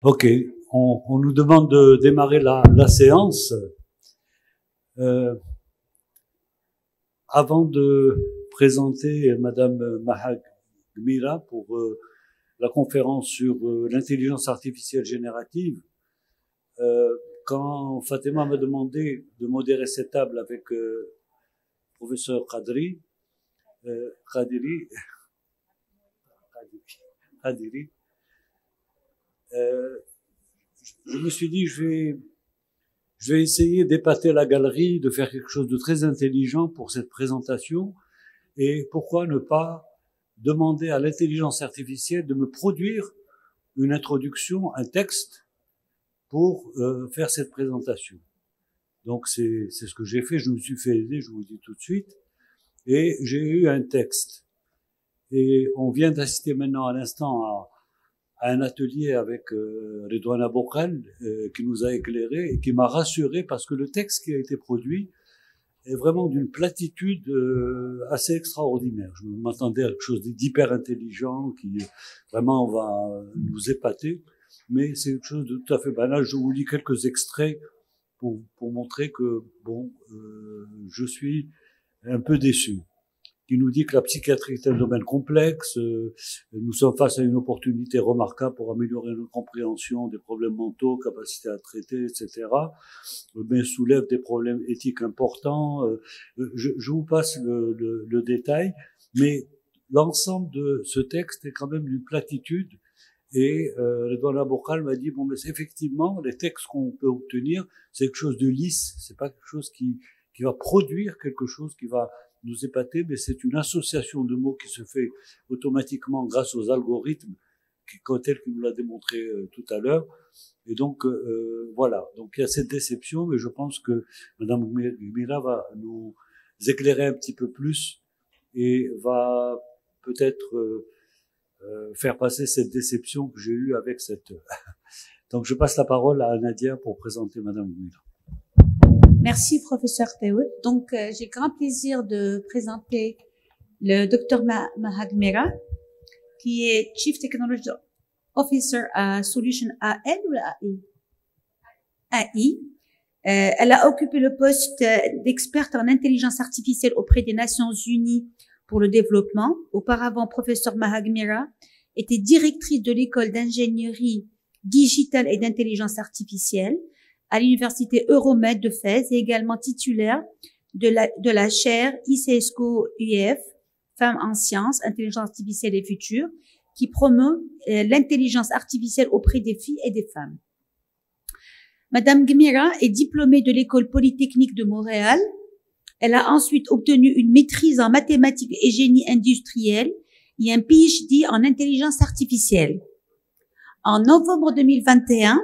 Ok, on nous demande de démarrer la séance. Avant de présenter Madame Mahag Gmira pour la conférence sur l'intelligence artificielle générative, quand Fatima m'a demandé de modérer cette table avec professeur Khadiri, je me suis dit, je vais essayer d'épater la galerie, de faire quelque chose de très intelligent pour cette présentation. Et pourquoi ne pas demander à l'intelligence artificielle de me produire une introduction, un texte pour faire cette présentation. Donc c'est ce que j'ai fait, je me suis fait aider, je vous le dis tout de suite, et j'ai eu un texte. Et on vient d'assister maintenant à l'instant à un atelier avec Redouane Bokhel qui nous a éclairé et qui m'a rassuré parce que le texte qui a été produit est vraiment d'une platitude assez extraordinaire. Je m'attendais à quelque chose d'hyper intelligent qui vraiment va nous épater, mais c'est quelque chose de tout à fait banal. Je vous lis quelques extraits pour montrer que bon, je suis un peu déçu. Qui nous dit que la psychiatrie est un domaine complexe, nous sommes face à une opportunité remarquable pour améliorer notre compréhension des problèmes mentaux, capacité à traiter, etc. Mais soulève des problèmes éthiques importants. Je vous passe le détail, mais l'ensemble de ce texte est quand même d'une platitude. Et Redouane Bokhel m'a dit, bon, mais effectivement, les textes qu'on peut obtenir, c'est quelque chose de lisse, c'est pas quelque chose qui va produire quelque chose qui va nous épater, mais c'est une association de mots qui se fait automatiquement grâce aux algorithmes, tel qu'il nous l'a démontré tout à l'heure. Et donc, voilà. Donc, il y a cette déception, mais je pense que Madame Gmira va nous éclairer un petit peu plus et va peut-être faire passer cette déception que j'ai eue avec cette... Donc, je passe la parole à Nadia pour présenter Madame Gmira. Merci, professeur Théoud. Donc, j'ai grand plaisir de présenter le docteur Mahag Gmira, qui est Chief Technology Officer à Solution AL ou AI? AI. Elle a occupé le poste d'experte en intelligence artificielle auprès des Nations Unies pour le développement. Auparavant, professeur Mahag Gmira était directrice de l'école d'ingénierie digitale et d'intelligence artificielle à l'université Euromed de Fès et également titulaire de la chaire ICESCO UF, Femmes en sciences, intelligence artificielle et futur, qui promeut l'intelligence artificielle auprès des filles et des femmes. Madame Gmira est diplômée de l'école polytechnique de Montréal. Elle a ensuite obtenu une maîtrise en mathématiques et génie industriel et un PhD en intelligence artificielle. En novembre 2021,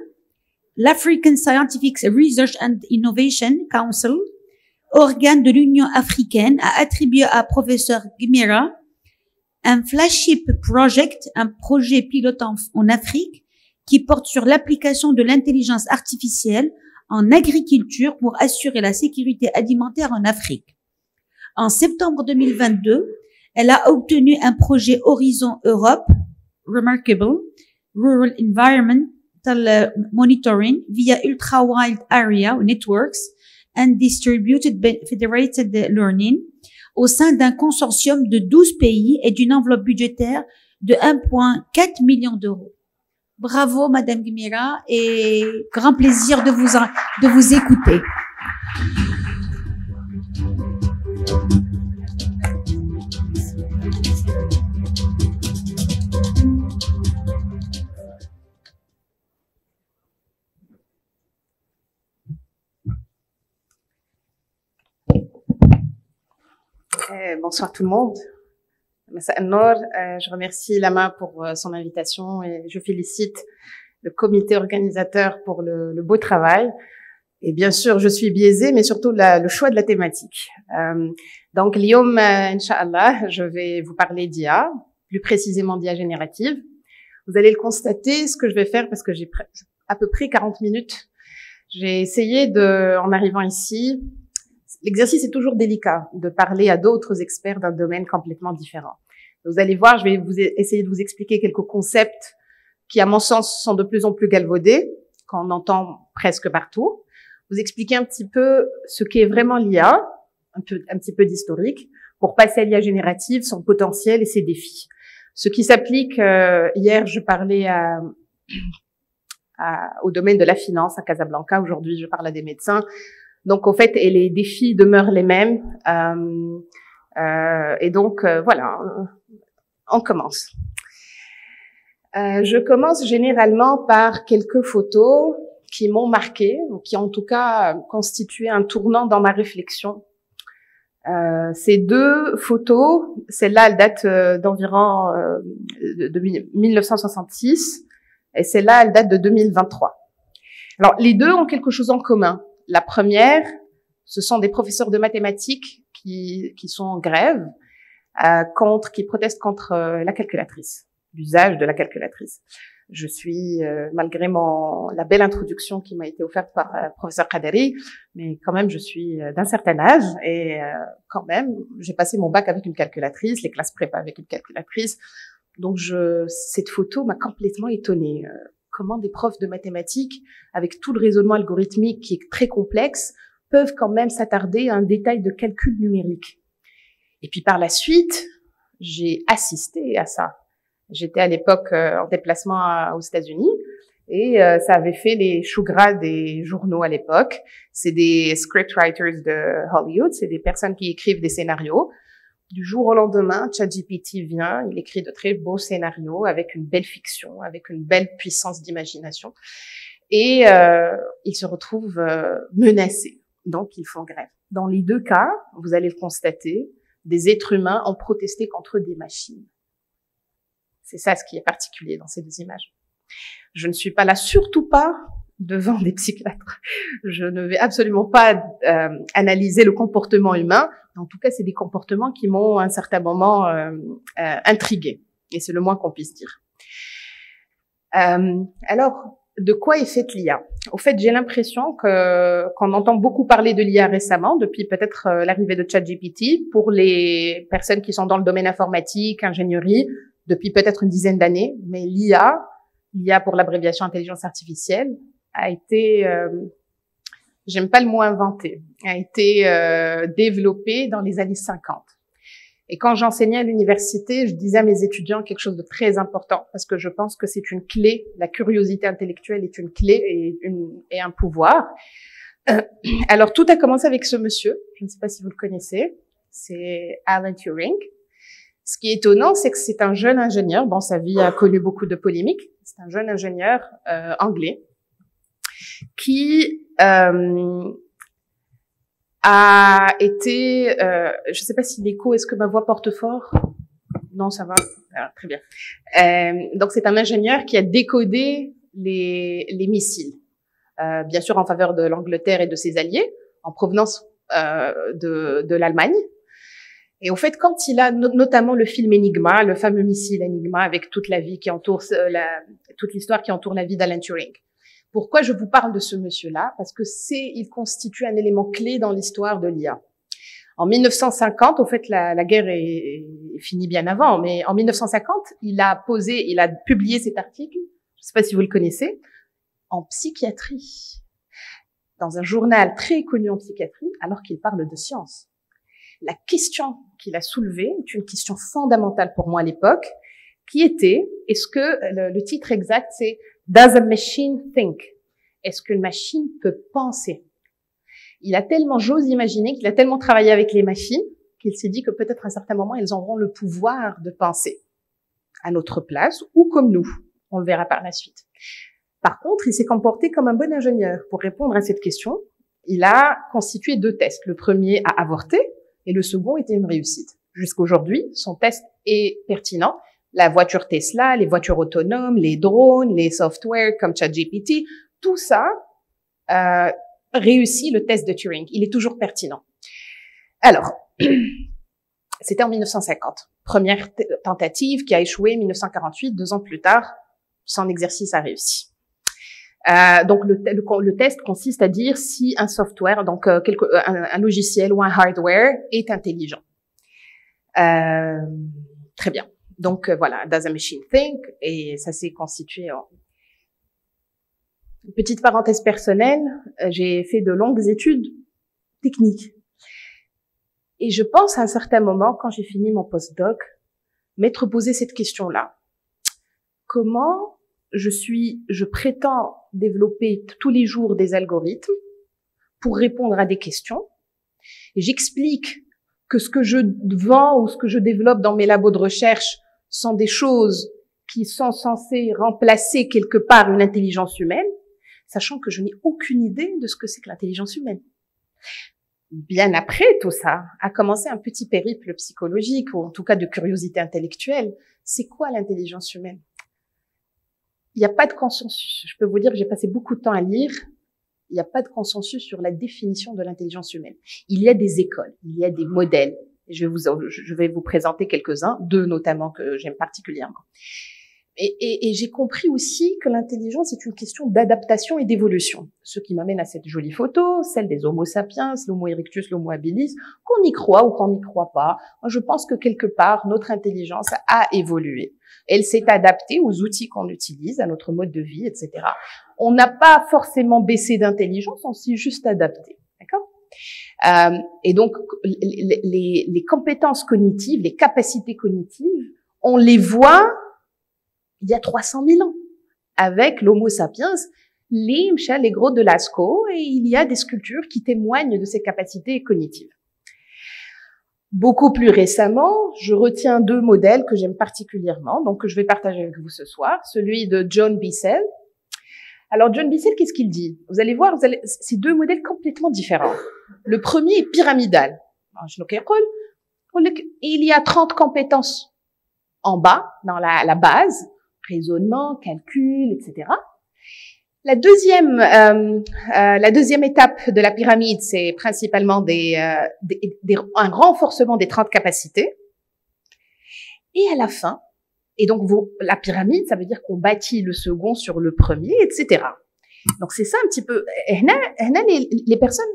l'African Scientific Research and Innovation Council, organe de l'Union africaine, a attribué à professeur Gmira un flagship project, un projet pilote en Afrique, qui porte sur l'application de l'intelligence artificielle en agriculture pour assurer la sécurité alimentaire en Afrique. En septembre 2022, elle a obtenu un projet Horizon Europe, Remarkable, Rural Environment, monitoring via Ultra Wide Area Networks and Distributed Federated Learning au sein d'un consortium de 12 pays et d'une enveloppe budgétaire de 1,4 million d'euros. Bravo, Madame Gmira, et grand plaisir de vous écouter. Bonsoir tout le monde. Je remercie Lama pour son invitation et je félicite le comité organisateur pour le beau travail. Et bien sûr, je suis biaisée, mais surtout le choix de la thématique. Donc, Liyom, Inch'Allah, je vais vous parler d'IA, plus précisément d'IA générative. Vous allez le constater, ce que je vais faire, parce que j'ai à peu près 40 minutes. J'ai essayé en arrivant ici, l'exercice est toujours délicat de parler à d'autres experts d'un domaine complètement différent. Vous allez voir, je vais essayer de vous expliquer quelques concepts qui, à mon sens, sont de plus en plus galvaudés, qu'on entend presque partout. Vous expliquer un petit peu ce qu'est vraiment l'IA, un petit peu d'historique, pour passer à l'IA générative, son potentiel et ses défis. Ce qui s'applique, hier, je parlais au domaine de la finance à Casablanca. Aujourd'hui, je parle à des médecins. Donc, au fait, et les défis demeurent les mêmes. Et donc, voilà, on commence. Je commence généralement par quelques photos qui m'ont marqué, qui en tout cas constitué un tournant dans ma réflexion. Ces deux photos, celle-là, elle date d'environ de 1966, et celle-là, elle date de 2023. Alors, les deux ont quelque chose en commun. La première, ce sont des professeurs de mathématiques qui sont en grève, qui protestent contre la calculatrice, l'usage de la calculatrice. Je suis, malgré la belle introduction qui m'a été offerte par professeur Kaderi, mais quand même, je suis d'un certain âge et quand même, j'ai passé mon bac avec une calculatrice, les classes prépa avec une calculatrice. Donc, cette photo m'a complètement étonnée. Comment des profs de mathématiques, avec tout le raisonnement algorithmique qui est très complexe, peuvent quand même s'attarder à un détail de calcul numérique. Et puis par la suite, j'ai assisté à ça. J'étais à l'époque en déplacement aux États-Unis et ça avait fait les choux gras des journaux à l'époque. C'est des scriptwriters de Hollywood, c'est des personnes qui écrivent des scénarios. Du jour au lendemain, ChatGPT vient, il écrit de très beaux scénarios avec une belle fiction, avec une belle puissance d'imagination. Et ils se retrouvent menacés. Donc, ils font grève. Dans les deux cas, vous allez le constater, des êtres humains ont protesté contre des machines. C'est ça ce qui est particulier dans ces deux images. Je ne suis pas là, surtout pas devant des psychiatres. Je ne vais absolument pas analyser le comportement humain. En tout cas, c'est des comportements qui m'ont à un certain moment intriguée. Et c'est le moins qu'on puisse dire. Alors, de quoi est faite l'IA? Au fait, j'ai l'impression qu'on entend beaucoup parler de l'IA récemment, depuis peut-être l'arrivée de ChatGPT, pour les personnes qui sont dans le domaine informatique, ingénierie, depuis peut-être une dizaine d'années. Mais l'IA pour l'abréviation intelligence artificielle, a été, j'aime pas le mot inventé, a été développée dans les années 50. Et quand j'enseignais à l'université, je disais à mes étudiants quelque chose de très important, parce que je pense que c'est une clé, la curiosité intellectuelle est une clé et un pouvoir. Alors, tout a commencé avec ce monsieur, je ne sais pas si vous le connaissez, c'est Alan Turing. Ce qui est étonnant, c'est que c'est un jeune ingénieur, bon, sa vie a connu beaucoup de polémiques, c'est un jeune ingénieur anglais, qui a été, je ne sais pas si l'écho, est-ce que ma voix porte fort? Non, ça va. Alors, très bien. Donc, c'est un ingénieur qui a décodé les missiles, bien sûr en faveur de l'Angleterre et de ses alliés, en provenance de l'Allemagne. Et au fait, quand il a notamment le film Enigma, le fameux missile Enigma, avec toute la vie qui entoure toute l'histoire qui entoure la vie d'Alan Turing. Pourquoi je vous parle de ce monsieur-là? Parce que il constitue un élément clé dans l'histoire de l'IA. En 1950, au fait, la guerre est finie bien avant, mais en 1950, il a publié cet article, je ne sais pas si vous le connaissez, en psychiatrie, dans un journal très connu en psychiatrie, alors qu'il parle de science. La question qu'il a soulevée est une question fondamentale pour moi à l'époque, qui était, est-ce que, le titre exact, c'est « Does a machine think ?» Est-ce qu'une machine peut penser? Il a tellement, j'ose imaginer, qu'il a tellement travaillé avec les machines, qu'il s'est dit que peut-être à un certain moment, elles auront le pouvoir de penser à notre place ou comme nous. On le verra par la suite. Par contre, il s'est comporté comme un bon ingénieur. Pour répondre à cette question, il a constitué 2 tests. Le premier a avorté et le second était une réussite. Jusqu'aujourd'hui, son test est pertinent. La voiture Tesla, les voitures autonomes, les drones, les softwares comme ChatGPT, tout ça réussit le test de Turing. Il est toujours pertinent. Alors, c'était en 1950. Première tentative qui a échoué en 1948, 2 ans plus tard, son exercice a réussi. Donc, le test consiste à dire si un software, donc un logiciel ou un hardware est intelligent. Très bien. Donc voilà, does a machine think? Et ça s'est constitué en... Petite parenthèse personnelle, j'ai fait de longues études techniques. Et je pense à un certain moment, quand j'ai fini mon postdoc, m'être posé cette question-là. Comment je prétends développer tous les jours des algorithmes pour répondre à des questions. Et j'explique que ce que je vends ou ce que je développe dans mes labos de recherche sont des choses qui sont censées remplacer quelque part une intelligence humaine, sachant que je n'ai aucune idée de ce que c'est que l'intelligence humaine. Bien après tout ça, a commencé un petit périple psychologique, ou en tout cas de curiosité intellectuelle. C'est quoi l'intelligence humaine? Il n'y a pas de consensus. Je peux vous dire que j'ai passé beaucoup de temps à lire. Il n'y a pas de consensus sur la définition de l'intelligence humaine. Il y a des écoles, il y a des modèles. Je vais vous présenter quelques-uns, deux notamment que j'aime particulièrement. Et j'ai compris aussi que l'intelligence est une question d'adaptation et d'évolution. Ce qui m'amène à cette jolie photo, celle des Homo sapiens, l'Homo erectus, l'Homo habilis, qu'on y croit ou qu'on n'y croit pas. Moi, je pense que quelque part, notre intelligence a évolué. Elle s'est adaptée aux outils qu'on utilise, à notre mode de vie, etc. On n'a pas forcément baissé d'intelligence, on s'est juste adapté. D'accord ? Et donc, les compétences cognitives, les capacités cognitives, on les voit il y a 300 000 ans, avec l'Homo sapiens, les grottes de Lascaux, et il y a des sculptures qui témoignent de ces capacités cognitives. Beaucoup plus récemment, je retiens deux modèles que j'aime particulièrement, donc que je vais partager avec vous ce soir, celui de John Bissell. Alors John Bissell, qu'est-ce qu'il dit? Vous allez voir, c'est deux modèles complètement différents. Le premier est pyramidal. Il y a 30 compétences en bas, dans la base, raisonnement, calcul, etc. La deuxième étape de la pyramide, c'est principalement un renforcement des 30 capacités. Et à la fin, et donc la pyramide, ça veut dire qu'on bâtit le second sur le premier, etc. Donc c'est ça un petit peu. Les personnes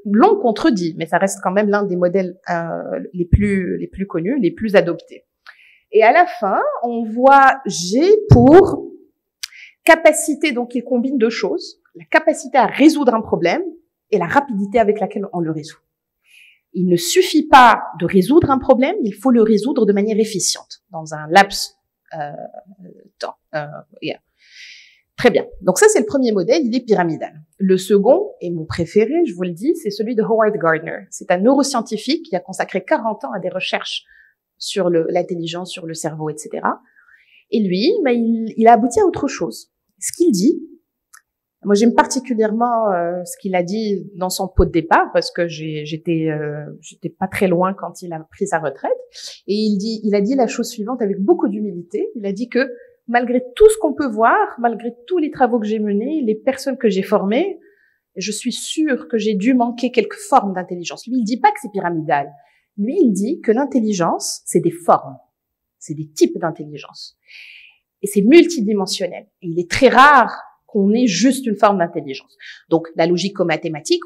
l'ont contredit, mais ça reste quand même l'un des modèles les plus connus, les plus adoptés. Et à la fin, on voit G pour capacité, donc il combine deux choses, la capacité à résoudre un problème et la rapidité avec laquelle on le résout. Il ne suffit pas de résoudre un problème, il faut le résoudre de manière efficiente, dans un laps temps. Très bien. Donc ça, c'est le premier modèle, il est pyramidal. Le second, et mon préféré, je vous le dis, c'est celui de Howard Gardner. C'est un neuroscientifique qui a consacré 40 ans à des recherches sur l'intelligence, sur le cerveau, etc. Et lui, il a abouti à autre chose. Ce qu'il dit, moi j'aime particulièrement ce qu'il a dit dans son pot de départ, parce que j'étais pas très loin quand il a pris sa retraite. Et il a dit la chose suivante avec beaucoup d'humilité. Il a dit que malgré tout ce qu'on peut voir, malgré tous les travaux que j'ai menés, les personnes que j'ai formées, je suis sûre que j'ai dû manquer quelque forme d'intelligence. Lui, il dit pas que c'est pyramidal. Lui, il dit que l'intelligence, c'est des formes, c'est des types d'intelligence. Et c'est multidimensionnel. Et il est très rare qu'on ait juste une forme d'intelligence. Donc, la logico-mathématique,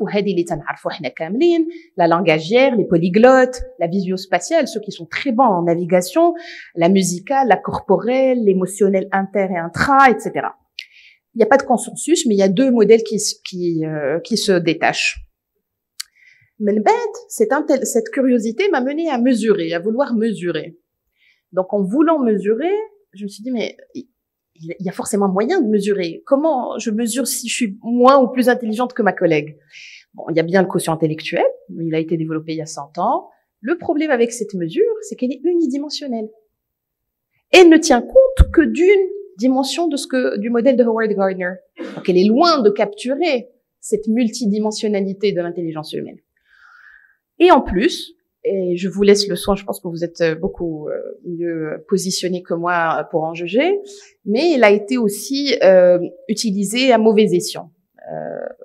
la langagière, les polyglottes, la visio-spatiale, ceux qui sont très bons en navigation, la musicale, la corporelle, l'émotionnel inter et intra, etc. Il n'y a pas de consensus, mais il y a deux modèles qui se détachent. Cette curiosité m'a mené à mesurer, à vouloir mesurer. Donc, en voulant mesurer, je me suis dit, mais il y a forcément moyen de mesurer. Comment je mesure si je suis moins ou plus intelligente que ma collègue? Bon, il y a bien le quotient intellectuel, mais il a été développé il y a 100 ans. Le problème avec cette mesure, c'est qu'elle est unidimensionnelle. Elle ne tient compte que d'une dimension du modèle de Howard Gardner. Donc, elle est loin de capturer cette multidimensionnalité de l'intelligence humaine. Et en plus, et je vous laisse le soin, je pense que vous êtes beaucoup mieux positionné que moi pour en juger, mais il a été aussi utilisé à mauvais escient,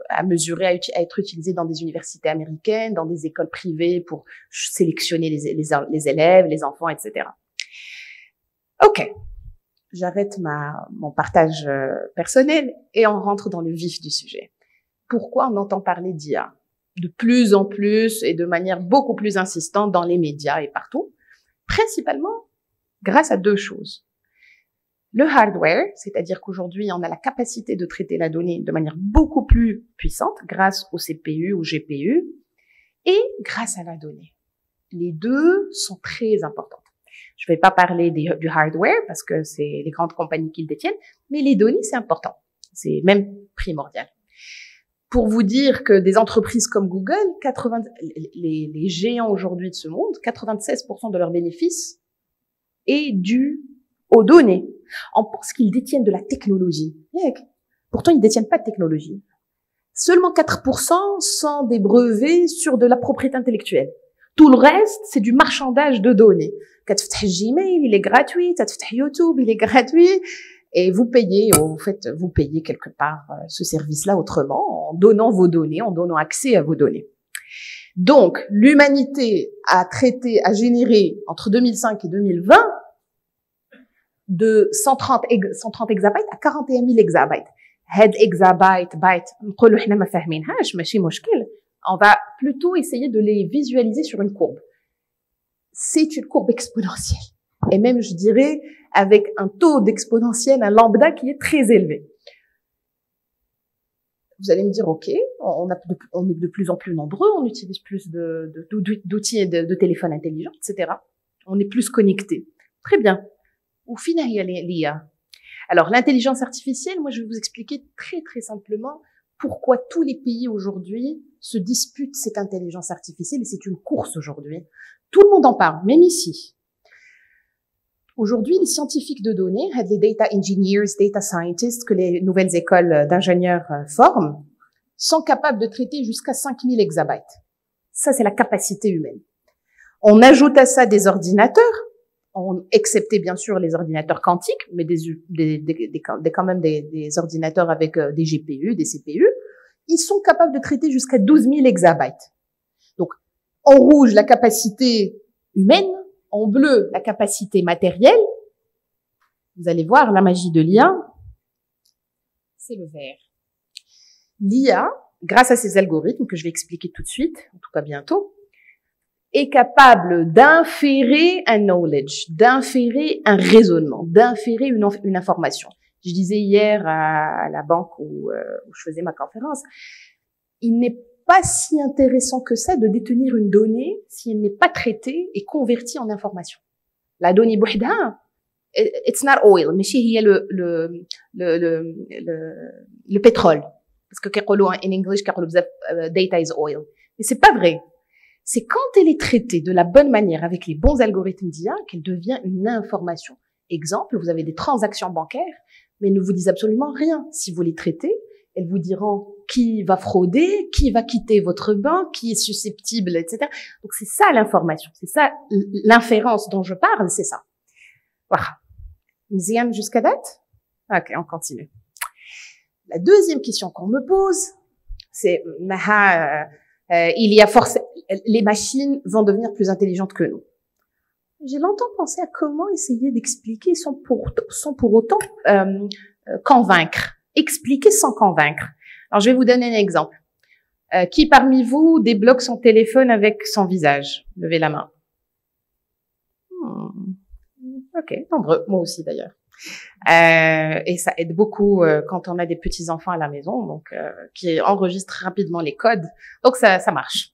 à mesurer, à être utilisé dans des universités américaines, dans des écoles privées pour sélectionner les élèves, les enfants, etc. Ok, j'arrête mon partage personnel et on rentre dans le vif du sujet. Pourquoi on entend parler d'IA de plus en plus et de manière beaucoup plus insistante dans les médias et partout, principalement grâce à deux choses. Le hardware, c'est-à-dire qu'aujourd'hui, on a la capacité de traiter la donnée de manière beaucoup plus puissante grâce au CPU, au GPU, et grâce à la donnée. Les deux sont très importantes. Je ne vais pas parler du hardware parce que c'est les grandes compagnies qui le détiennent, mais les données, c'est important. C'est même primordial. Pour vous dire que des entreprises comme Google, les géants aujourd'hui de ce monde, 96% de leurs bénéfices est dû aux données. On pense qu'ils détiennent de la technologie. Pourtant, ils ne détiennent pas de technologie. Seulement 4% sont des brevets sur de la propriété intellectuelle. Tout le reste, c'est du marchandage de données. Gmail, il est gratuit. YouTube, il est gratuit. Et vous payez, vous payez quelque part ce service-là autrement, en donnant vos données, en donnant accès à vos données. Donc, l'humanité a généré entre 2005 et 2020 de 130 exabytes à 41 000 exabytes. Head exabyte, byte, on va plutôt essayer de les visualiser sur une courbe. C'est une courbe exponentielle. Et même, je dirais, avec un taux d'exponentielle, un lambda qui est très élevé. Vous allez me dire, OK, on est de plus en plus nombreux, on utilise plus d'outils et de téléphones intelligents, etc. On est plus connectés. Très bien. Au final, il y a l'IA. Alors, l'intelligence artificielle, moi, je vais vous expliquer très, très simplement pourquoi tous les pays aujourd'hui se disputent cette intelligence artificielle et c'est une course aujourd'hui. Tout le monde en parle, même ici. Aujourd'hui, les scientifiques de données, les data engineers, data scientists que les nouvelles écoles d'ingénieurs forment, sont capables de traiter jusqu'à 5000 exabytes. Ça, c'est la capacité humaine. On ajoute à ça des ordinateurs, excepté bien sûr les ordinateurs quantiques, mais quand même des ordinateurs avec des GPU, des CPU, ils sont capables de traiter jusqu'à 12 000 exabytes. Donc, en rouge, la capacité humaine, en bleu, la capacité matérielle. Vous allez voir la magie de l'IA. C'est le vert. L'IA, grâce à ces algorithmes que je vais expliquer tout de suite, en tout cas bientôt, est capable d'inférer un knowledge, d'inférer un raisonnement, d'inférer une information. Je disais hier à la banque où je faisais ma conférence, il n'est pas si intéressant que ça de détenir une donnée si elle n'est pas traitée et convertie en information. La donnée bouhda, it's not oil, mais il y a le pétrole. Parce que in English, data is oil. Mais c'est pas vrai. C'est quand elle est traitée de la bonne manière avec les bons algorithmes d'IA qu'elle devient une information. Exemple, vous avez des transactions bancaires, mais elles ne vous disent absolument rien. Si vous les traitez, elles vous diront qui va frauder, qui va quitter votre banque, qui est susceptible, etc. Donc c'est ça l'information, c'est ça l'inférence dont je parle, c'est ça. Voilà. Mzian jusqu'à date? Ok, on continue. La deuxième question qu'on me pose, c'est il y a les machines vont devenir plus intelligentes que nous. J'ai longtemps pensé à comment essayer d'expliquer sans pour autant convaincre. Expliquer sans convaincre. Alors, je vais vous donner un exemple. Qui parmi vous débloque son téléphone avec son visage? Levez la main. Ok, nombreux. Moi aussi d'ailleurs. Et ça aide beaucoup quand on a des petits-enfants à la maison, donc qui enregistrent rapidement les codes. Donc, ça marche.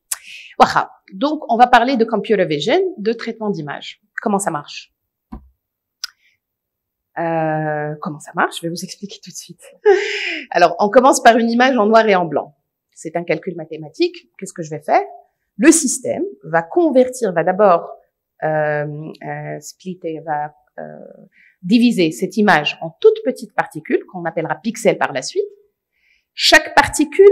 Voilà. Donc, on va parler de computer vision, de traitement d'image. Comment ça marche? Comment ça marche? Je vais vous expliquer tout de suite. Alors, on commence par une image en noir et en blanc. C'est un calcul mathématique. Qu'est-ce que je vais faire? Le système va convertir, va d'abord splitter, va diviser cette image en toutes petites particules qu'on appellera pixels par la suite. Chaque particule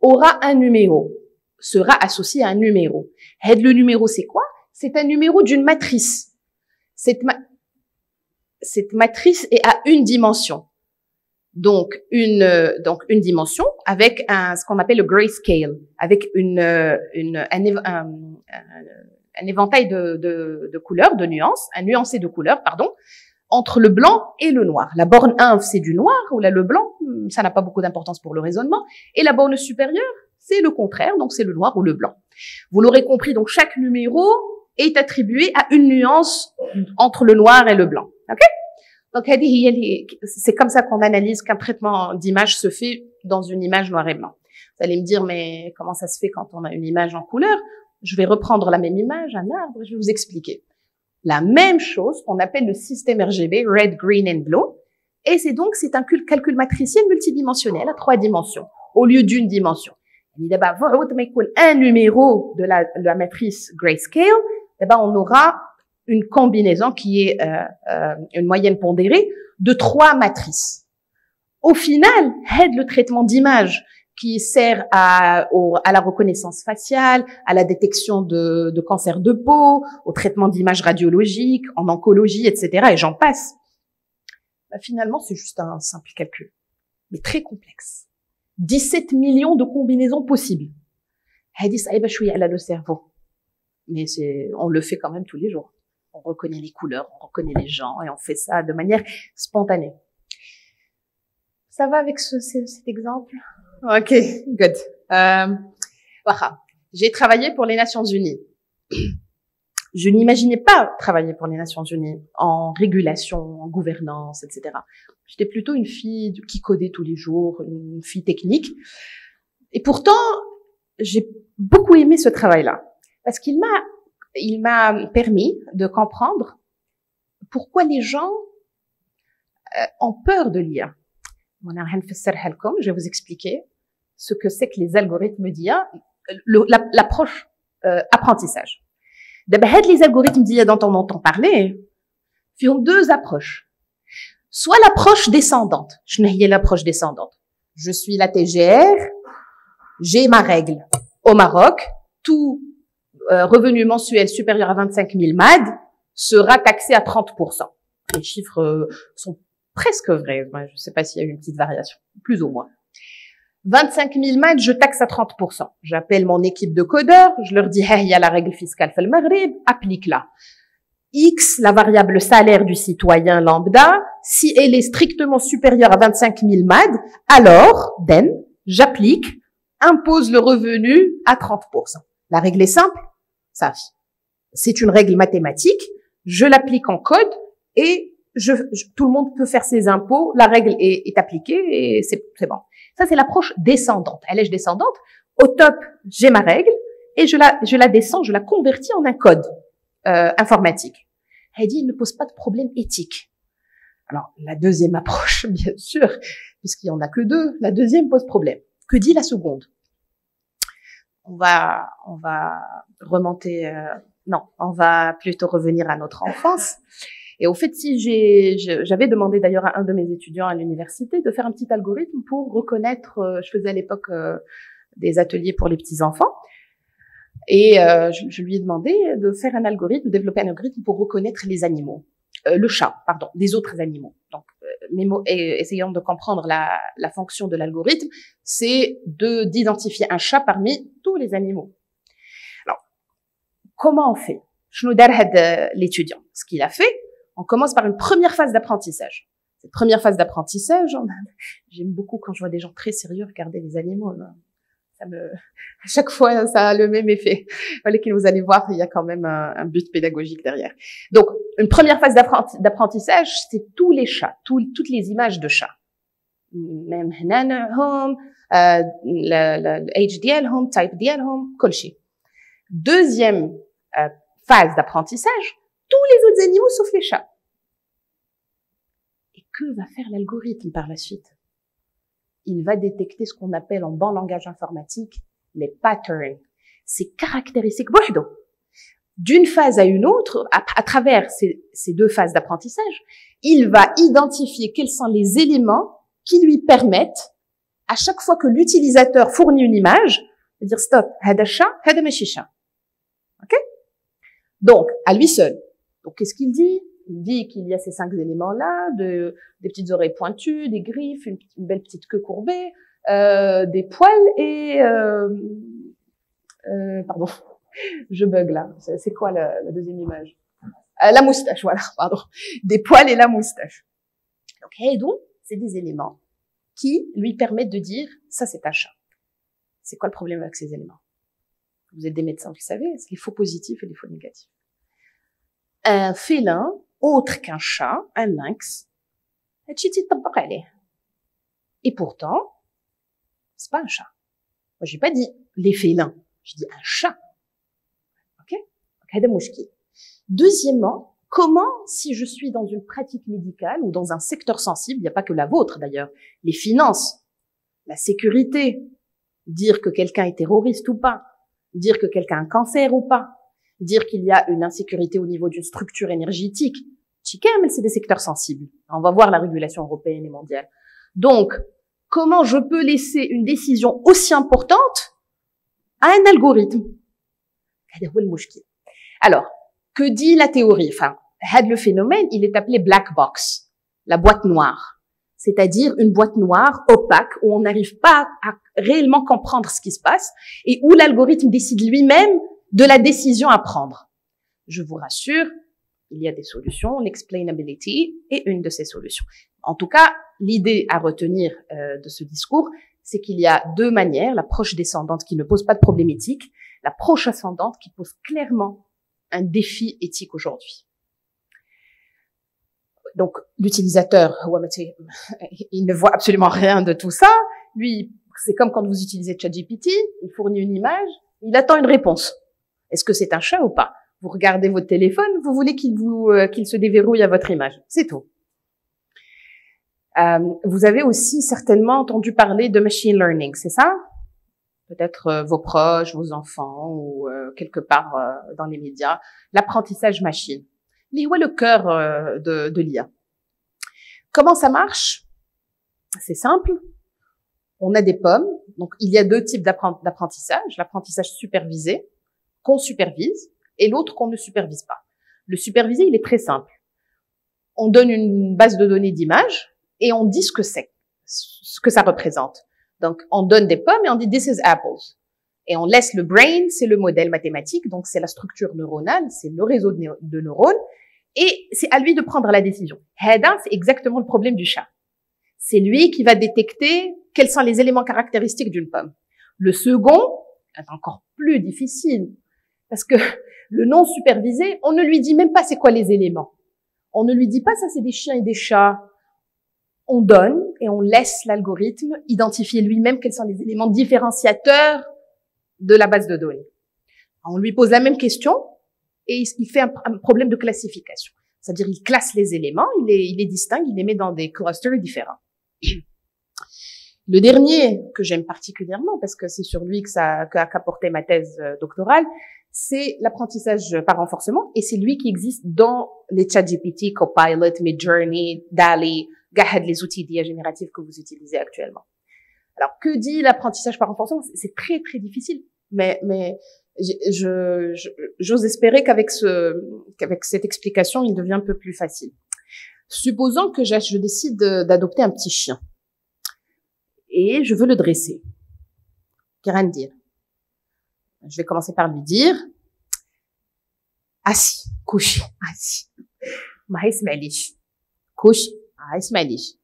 aura un numéro, sera associé à un numéro. Et le numéro, c'est quoi? C'est un numéro d'une matrice. Cette matrice est à une dimension. Donc une dimension avec ce qu'on appelle le grayscale, avec un éventail de couleurs, de nuances, un nuancé de couleurs, pardon, entre le blanc et le noir. La borne inf, c'est du noir, ou là, le blanc, ça n'a pas beaucoup d'importance pour le raisonnement. Et la borne supérieure, c'est le contraire, donc c'est le noir ou le blanc. Vous l'aurez compris, donc chaque numéro est attribué à une nuance entre le noir et le blanc. Ok? Donc, c'est comme ça qu'on analyse qu'un traitement d'image se fait dans une image noir et blanc. Vous allez me dire, mais comment ça se fait quand on a une image en couleur? Je vais reprendre la même image, un arbre, je vais vous expliquer. La même chose qu'on appelle le système RGB, Red, Green and Blue. Et c'est un calcul matriciel multidimensionnel à 3 dimensions, au lieu d'une dimension. D'abord, un numéro de la matrice grayscale, d'abord, on aura une combinaison qui est une moyenne pondérée de 3 matrices. Au final, le traitement d'image qui sert à la reconnaissance faciale, à la détection de cancer de peau, au traitement d'images radiologiques, en oncologie, etc. Et j'en passe. Bah, finalement, c'est juste un simple calcul, mais très complexe. 17 millions de combinaisons possibles. Le cerveau. Mais on le fait quand même tous les jours. On reconnaît les couleurs, on reconnaît les gens, et on fait ça de manière spontanée. Ça va avec cet exemple? Ok, good. J'ai travaillé pour les Nations Unies. Je n'imaginais pas travailler pour les Nations Unies en régulation, en gouvernance, etc. J'étais plutôt une fille qui codait tous les jours, une fille technique. Et pourtant, j'ai beaucoup aimé ce travail-là parce qu'il m'a permis de comprendre pourquoi les gens ont peur de l'IA. Je vais vous expliquer ce que c'est que les algorithmes d'IA, l'approche apprentissage. D'abord, les algorithmes d'IA dont on entend parler, ils ont 2 approches. Soit l'approche descendante. Je n'ai l'approche descendante. Je suis la TGR, j'ai ma règle. Au Maroc, tout revenu mensuel supérieur à 25 000 MAD sera taxé à 30%. Les chiffres sont presque vrais. Je ne sais pas s'il y a eu une petite variation, plus ou moins. 25 000 MAD, je taxe à 30%. J'appelle mon équipe de codeurs, je leur dis, hey, il y a la règle fiscale fait le Maghreb, applique-la. X, la variable salaire du citoyen lambda, si elle est strictement supérieure à 25 000 MAD, alors, j'applique, impose le revenu à 30%. La règle est simple, ça. C'est une règle mathématique, je l'applique en code et tout le monde peut faire ses impôts, la règle est appliquée et c'est bon. Ça, c'est l'approche descendante. Elle est descendante. Au top, j'ai ma règle et je la descends, je la convertis en un code informatique. Elle dit, il ne pose pas de problème éthique. Alors, la deuxième approche, bien sûr, puisqu'il y en a que 2, la deuxième pose problème. Que dit la seconde? On va remonter, on va plutôt revenir à notre enfance. Et au fait, j'avais demandé d'ailleurs à un de mes étudiants à l'université de faire un petit algorithme pour reconnaître, je faisais à l'époque des ateliers pour les petits-enfants, et je lui ai demandé de faire un algorithme, de développer un algorithme pour reconnaître les animaux, le chat, pardon, des autres animaux. Donc, essayant de comprendre la fonction de l'algorithme, c'est d'identifier un chat parmi tous les animaux. Alors, comment on fait? L'étudiant, ce qu'il a fait, on commence par une première phase d'apprentissage. Cette première phase d'apprentissage, j'aime beaucoup quand je vois des gens très sérieux regarder les animaux. À chaque fois, ça a le même effet. Vous allez voir, il y a quand même un but pédagogique derrière. Donc, une première phase d'apprentissage, c'est tous les chats, toutes les images de chats. Même home, age ديالهم, type ديالهم, كل شيء. Deuxième phase d'apprentissage, tous les autres animaux sauf les chats. Et que va faire l'algorithme par la suite? Il va détecter ce qu'on appelle en bon langage informatique les patterns, ces caractéristiques d'une phase à une autre, à travers ces 2 phases d'apprentissage, il va identifier quels sont les éléments qui lui permettent, à chaque fois que l'utilisateur fournit une image, de dire stop, hada chat, hada machi chat. Ok? Donc, à lui seul. Donc, qu'est-ce qu'il dit? Il dit qu'il y a ces 5 éléments-là, des petites oreilles pointues, des griffes, une belle petite queue courbée, des poils et pardon, je bug là. C'est quoi la deuxième image? La moustache, voilà, pardon. Des poils et la moustache. Donc, c'est des éléments qui lui permettent de dire ça c'est un chat. C'est quoi le problème avec ces éléments? Vous êtes des médecins, vous savez, est-ce qu'il faut positif et des faux négatifs? un félin autre qu'un chat, un lynx, et pourtant, c'est pas un chat. Moi, j'ai pas dit les félins, j'ai dit un chat. Ok? Deuxièmement, comment, si je suis dans une pratique médicale ou dans un secteur sensible, il n'y a pas que la vôtre d'ailleurs, les finances, la sécurité, dire que quelqu'un est terroriste ou pas, dire que quelqu'un a un cancer ou pas, dire qu'il y a une insécurité au niveau d'une structure énergétique, c'est des secteurs sensibles. On va voir la régulation européenne et mondiale. Donc, comment je peux laisser une décision aussi importante à un algorithme? Alors, que dit la théorie? Enfin, le phénomène, il est appelé black box, la boîte noire. C'est-à-dire une boîte noire opaque où on n'arrive pas à réellement comprendre ce qui se passe et où l'algorithme décide lui-même de la décision à prendre. Je vous rassure, il y a des solutions, l'explainability est une de ces solutions. En tout cas, l'idée à retenir de ce discours, c'est qu'il y a deux manières, l'approche descendante qui ne pose pas de problème éthique, l'approche ascendante qui pose clairement un défi éthique aujourd'hui. Donc, l'utilisateur, il ne voit absolument rien de tout ça. Lui, c'est comme quand vous utilisez ChatGPT, il fournit une image, il attend une réponse. Est-ce que c'est un chat ou pas? Vous regardez votre téléphone, vous voulez qu'il se déverrouille à votre image. C'est tout. Vous avez aussi certainement entendu parler de machine learning, c'est ça? Peut-être vos proches, vos enfants ou quelque part dans les médias. L'apprentissage machine. Où est le cœur de l'IA? Comment ça marche? C'est simple. On a des pommes. Donc, il y a deux types d'apprentissage. L'apprentissage supervisé, qu'on supervise, et l'autre qu'on ne supervise pas. Le supervisé, il est très simple. On donne une base de données d'images et on dit ce que c'est, ce que ça représente. Donc, on donne des pommes et on dit « this is apples ». Et on laisse le brain, c'est le modèle mathématique, donc c'est la structure neuronale, c'est le réseau de neurones, et c'est à lui de prendre la décision. Hada, c'est exactement le problème du chat. C'est lui qui va détecter quels sont les éléments caractéristiques d'une pomme. Le second est encore plus difficile, parce que le non supervisé, on ne lui dit même pas c'est quoi les éléments. On ne lui dit pas ça c'est des chiens et des chats. On donne et on laisse l'algorithme identifier lui-même quels sont les éléments différenciateurs de la base de données. On lui pose la même question et il fait un problème de classification. C'est-à-dire, il classe les éléments, il les distingue, il les met dans des clusters différents. Le dernier que j'aime particulièrement, parce que c'est sur lui qu'a porté ma thèse doctorale, c'est l'apprentissage par renforcement et c'est lui qui existe dans les ChatGPT, Copilot, Midjourney, DALL-E, les outils d'IA générative que vous utilisez actuellement. Alors, que dit l'apprentissage par renforcement? C'est très, très difficile, mais j'ose espérer qu'avec cette explication, il devient un peu plus facile. Supposons que je décide d'adopter un petit chien et je veux le dresser. Qu'est-ce qu'il va dire? Je vais commencer par lui dire assis, couché, assis. ما هيسمعليش. couché, هيسمعليش.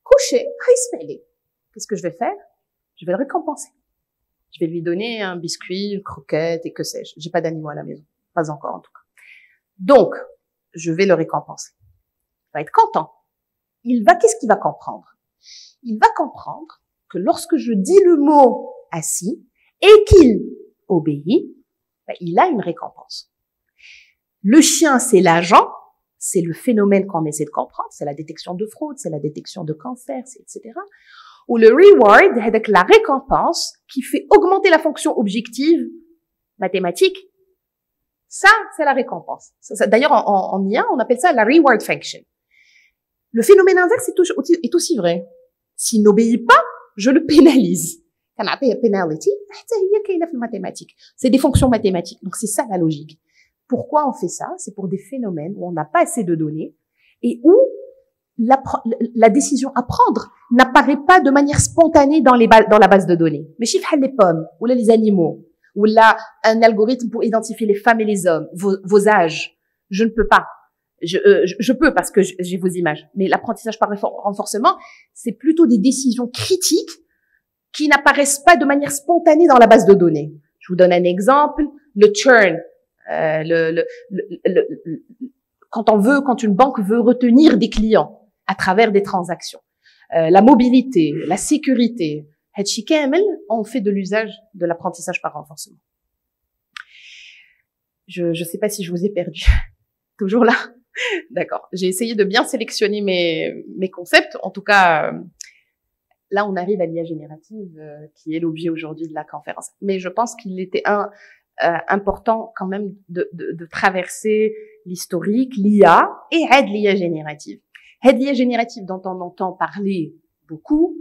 couché, هيسمعلي. Qu'est-ce que je vais faire? Je vais le récompenser. Je vais lui donner un biscuit, une croquette et que sais-je. J'ai pas d'animaux à la maison. Pas encore, en tout cas. Donc, je vais le récompenser. Il va être content. Qu'est-ce qu'il va comprendre? Il va comprendre que lorsque je dis le mot assis et qu'il obéit, il a une récompense. Le chien, c'est l'agent, c'est le phénomène qu'on essaie de comprendre, c'est la détection de fraude, c'est la détection de cancer, etc. Ou le reward, c'est la récompense qui fait augmenter la fonction objective mathématique. Ça, c'est la récompense. D'ailleurs, en IA, on appelle ça la reward function. Le phénomène inverse est aussi vrai. S'il n'obéit pas, je le pénalise. C'est des fonctions mathématiques. Donc, c'est ça la logique. Pourquoi on fait ça? C'est pour des phénomènes où on n'a pas assez de données et où la décision à prendre n'apparaît pas de manière spontanée dans la base de données. Mais chiffre les pommes, ou là les animaux, ou là un algorithme pour identifier les femmes et les hommes, vos âges. Je ne peux pas. Je peux parce que j'ai vos images. Mais l'apprentissage par renforcement, c'est plutôt des décisions critiques qui n'apparaissent pas de manière spontanée dans la base de données. Je vous donne un exemple. Le churn, Quand une banque veut retenir des clients à travers des transactions, la mobilité, la sécurité, on fait de l'usage de l'apprentissage par renforcement. Je sais pas si je vous ai perdu. Toujours là? D'accord. J'ai essayé de bien sélectionner mes concepts. En tout cas, là, on arrive à l'IA générative, qui est l'objet aujourd'hui de la conférence. Mais je pense qu'il était important quand même de traverser l'historique, l'IA et l'IA générative. L'IA générative dont on entend parler beaucoup,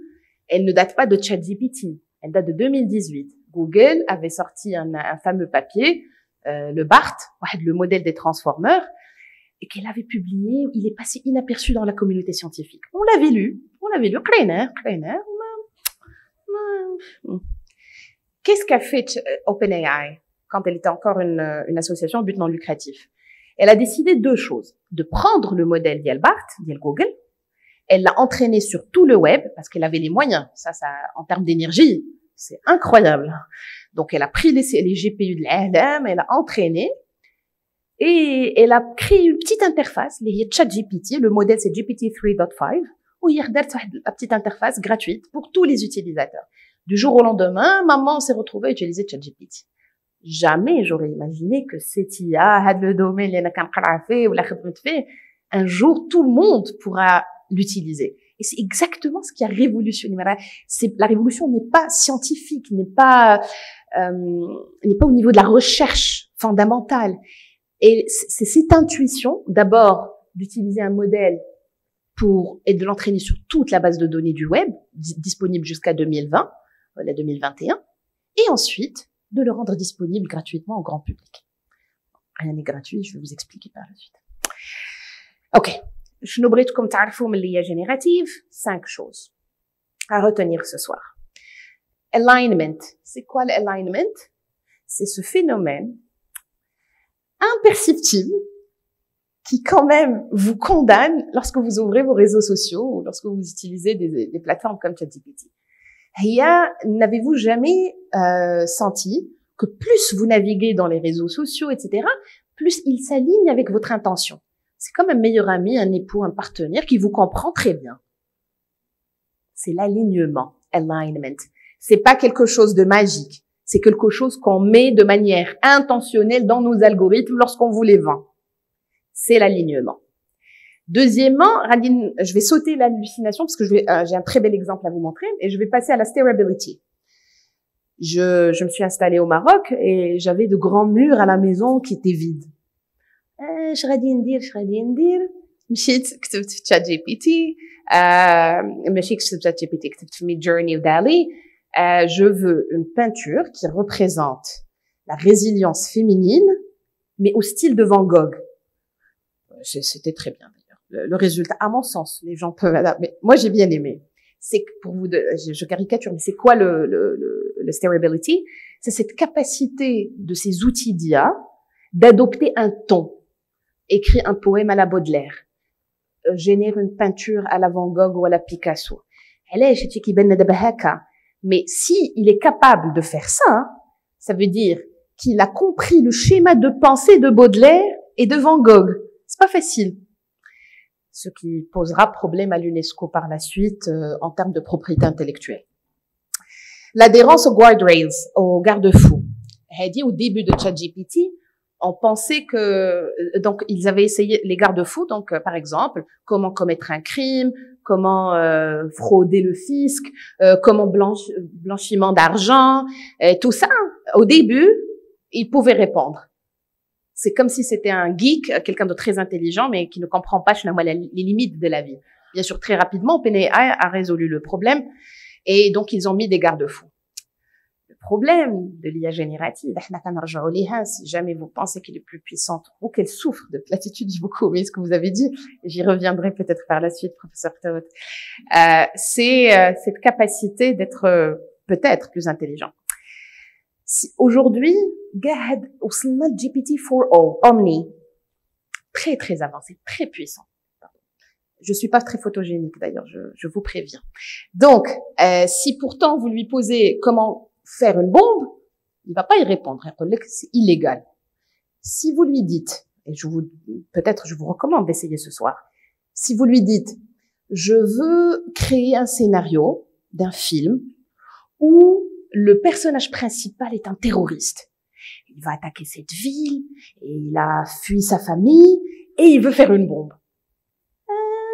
elle ne date pas de ChatGPT. Elle date de 2018. Google avait sorti un fameux papier, le BART, le modèle des transformers, et qu'elle avait publié. Il est passé inaperçu dans la communauté scientifique. On l'avait lu, Kleiner. Qu'est-ce qu'a fait OpenAI quand elle était encore une association à but non lucratif? Elle a décidé deux choses. De prendre le modèle d'Yelbart, Google. Elle l'a entraîné sur tout le web parce qu'elle avait les moyens. Ça, en termes d'énergie, c'est incroyable. Donc, elle a pris les GPU de l'ALM, elle a entraîné et elle a créé une petite interface, les ChatGPT. Le modèle, c'est GPT 3.5, où il y a une petite interface gratuite pour tous les utilisateurs. Du jour au lendemain, maman s'est retrouvée à utiliser ChatGPT. Jamais j'aurais imaginé que cette IA, le domaine, un jour, tout le monde pourra l'utiliser. Et c'est exactement ce qui a révolutionné. La révolution n'est pas scientifique, n'est pas au niveau de la recherche fondamentale. Et c'est cette intuition, d'abord, d'utiliser un modèle et de l'entraîner sur toute la base de données du web, disponible jusqu'à 2020, 2021, et ensuite, de le rendre disponible gratuitement au grand public. Rien n'est gratuit, je vais vous expliquer par la suite. Ok. Je n'oublie comme تعرفوا من l'IA générative, 5 choses à retenir ce soir. Alignment. C'est quoi l'alignment? C'est ce phénomène imperceptible qui quand même vous condamne lorsque vous ouvrez vos réseaux sociaux ou lorsque vous utilisez des plateformes comme ChatGPT. N'avez-vous jamais senti que plus vous naviguez dans les réseaux sociaux, etc., plus ils s'alignent avec votre intention? C'est comme un meilleur ami, un époux, un partenaire qui vous comprend très bien. C'est l'alignement, alignment. C'est pas quelque chose de magique. C'est quelque chose qu'on met de manière intentionnelle dans nos algorithmes lorsqu'on vous les vend. C'est l'alignement. Deuxièmement, je vais sauter l'hallucination parce que j'ai un très bel exemple à vous montrer et je vais passer à la steerability. Je me suis installée au Maroc et j'avais de grands murs à la maison qui étaient vides. اش غادي ندير مشيت كتبت في تشات جي بي تي ماشي كتبت في تشات جي بي تي كتبت في Midjourney ودالي je veux une peinture qui représente la résilience féminine mais au style de Van Gogh. C'était très bien d'ailleurs. Le résultat, à mon sens, les gens peuvent mais moi j'ai bien aimé. C'est que pour vous je caricature, mais c'est quoi le steerability? C'est cette capacité de ces outils d'IA d'adopter un ton. Écrire un poème à la Baudelaire, générer une peinture à la Van Gogh ou à la Picasso. Mais si il est capable de faire ça, ça veut dire qu'il a compris le schéma de pensée de Baudelaire et de Van Gogh. C'est pas facile. Ce qui posera problème à l'UNESCO par la suite en termes de propriété intellectuelle. L'adhérence aux guardrails, aux garde-fous. Dit au début de ChatGPT, on pensait que donc ils avaient essayé les garde-fous, donc par exemple comment commettre un crime, comment frauder le fisc, comment blanchiment d'argent, tout ça. Au début, ils pouvaient répondre. C'est comme si c'était un geek, quelqu'un de très intelligent, mais qui ne comprend pas les limites de la vie. Bien sûr, très rapidement, OpenAI a résolu le problème et donc ils ont mis des garde-fous. Le problème de l'IA générative, si jamais vous pensez qu'elle est plus puissante ou qu'elle souffre de platitude, j'ai beaucoup aimé ce que vous avez dit, et j'y reviendrai peut-être par la suite, professeur Théot, c'est cette capacité d'être peut-être plus intelligent. Aujourd'hui, GPT-4o, Omni, très très avancé, très puissant. Je suis pas très photogénique d'ailleurs, je vous préviens. Donc, si pourtant vous lui posez comment faire une bombe, il va pas y répondre. C'est illégal. Si vous lui dites, et peut-être je vous recommande d'essayer ce soir, si vous lui dites, je veux créer un scénario d'un film où le personnage principal est un terroriste. Il va attaquer cette ville, et il a fui sa famille, et il veut faire une bombe.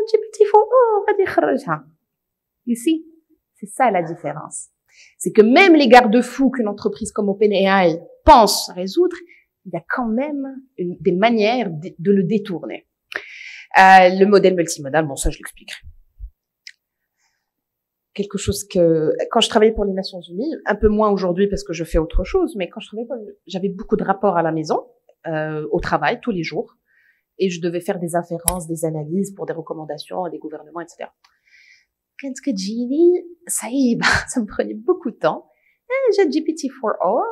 GPT-4o, غادي يخرجها. Ici, c'est ça la différence. C'est que même les garde-fous qu'une entreprise comme OpenAI pense résoudre, il y a quand même des manières de le détourner. Le modèle multimodal, bon ça je l'expliquerai. Quelque chose que, quand je travaillais pour les Nations Unies, un peu moins aujourd'hui parce que je fais autre chose, mais quand je travaillais, j'avais beaucoup de rapports à la maison, au travail, tous les jours, et je devais faire des inférences, des analyses pour des recommandations à des gouvernements, etc. Quand que Gini, ça y est, ça me prenait beaucoup de temps. J'ai GPT-4o,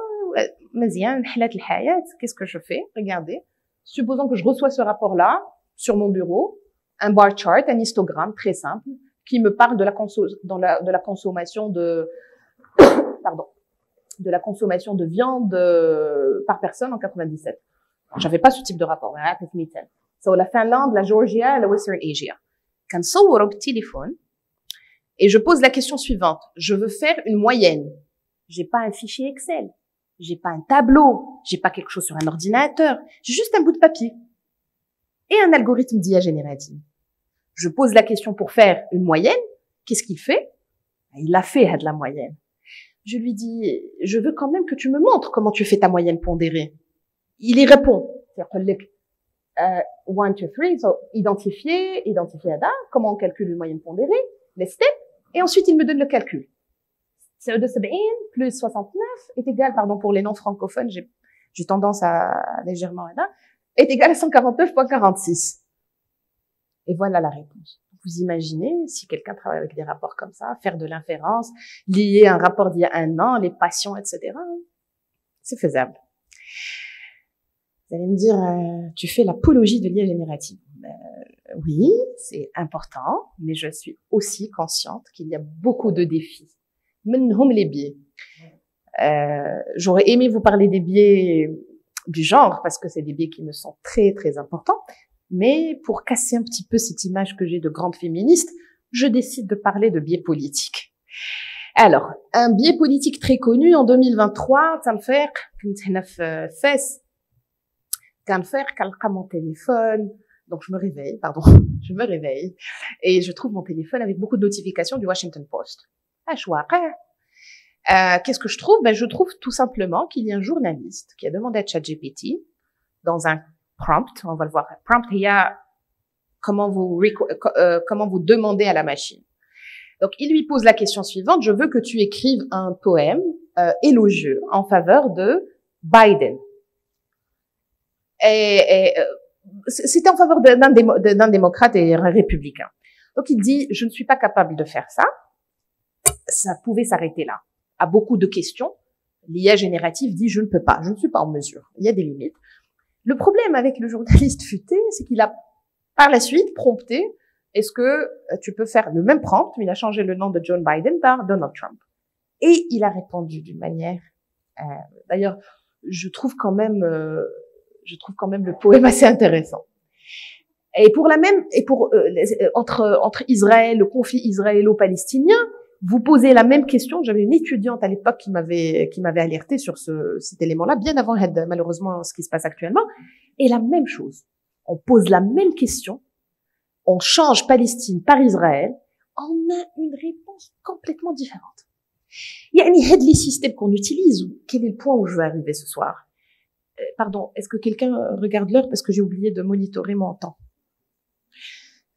مزيان, حلات الحياة, qu'est-ce que je fais? Regardez. Supposons que je reçois ce rapport-là, sur mon bureau, un bar chart, un histogramme très simple, qui me parle de la consommation de, pardon, de la consommation de viande par personne en 97. J'avais pas ce type de rapport. So, la Finlande, la Georgia, la Western Asia. Quand صوروا بالتليفون, et je pose la question suivante. Je veux faire une moyenne. J'ai pas un fichier Excel. J'ai pas un tableau. J'ai pas quelque chose sur un ordinateur. J'ai juste un bout de papier. Et un algorithme d'IA générative. Je pose la question pour faire une moyenne. Qu'est-ce qu'il fait? Il a fait de la moyenne. Je lui dis, je veux quand même que tu me montres comment tu fais ta moyenne pondérée. Il y répond. C'est-à-dire, 1, 2, 3, so, identifier, comment on calcule une moyenne pondérée, les steps, et ensuite il me donne le calcul. C'est de 70 plus 69 est égal, pardon, pour les non francophones, j'ai tendance à légèrement, est égal à 149.46. Et voilà la réponse. Vous imaginez, si quelqu'un travaille avec des rapports comme ça, faire de l'inférence, lier un rapport d'il y a 1 an, les patients, etc., c'est faisable. Vous allez me dire, tu fais l'apologie de l'IA générative. Oui, c'est important, mais je suis aussi consciente qu'il y a beaucoup de défis. Menhum les biais. J'aurais aimé vous parler des biais du genre, parce que c'est des biais qui me sont très, très importants. Mais pour casser un petit peu cette image que j'ai de grande féministe, je décide de parler de biais politiques. Alors, un biais politique très connu en 2023, Tanfer, quelqu'un mon téléphone, donc je me réveille, et je trouve mon téléphone avec beaucoup de notifications du Washington Post. Qu'est-ce que je trouve? Je trouve tout simplement qu'il y a un journaliste qui a demandé à ChatGPT, dans un prompt, on va le voir, prompt, il y a comment vous demandez à la machine. Donc, il lui pose la question suivante, je veux que tu écrives un poème élogieux en faveur de Biden. C'était en faveur d'un démocrate et un républicain. Donc, il dit, je ne suis pas capable de faire ça. Ça pouvait s'arrêter là. À beaucoup de questions, l'IA générative dit, je ne peux pas, je ne suis pas en mesure. Il y a des limites. Le problème avec le journaliste futé, c'est qu'il a, par la suite, prompté, est-ce que tu peux faire le même prompt, mais il a changé le nom de John Biden par Donald Trump. Et il a répondu d'une manière, d'ailleurs, je trouve quand même le poème assez intéressant. Et entre Israël, le conflit israélo-palestinien, vous posez la même question. J'avais une étudiante à l'époque qui m'avait alerté sur cet élément-là, bien avant malheureusement ce qui se passe actuellement. Et la même chose. On pose la même question. On change Palestine par Israël. On a une réponse complètement différente. Il y a les systèmes qu'on utilise. Quel est le point où je veux arriver ce soir? Pardon, est-ce que quelqu'un regarde l'heure parce que j'ai oublié de monitorer mon temps?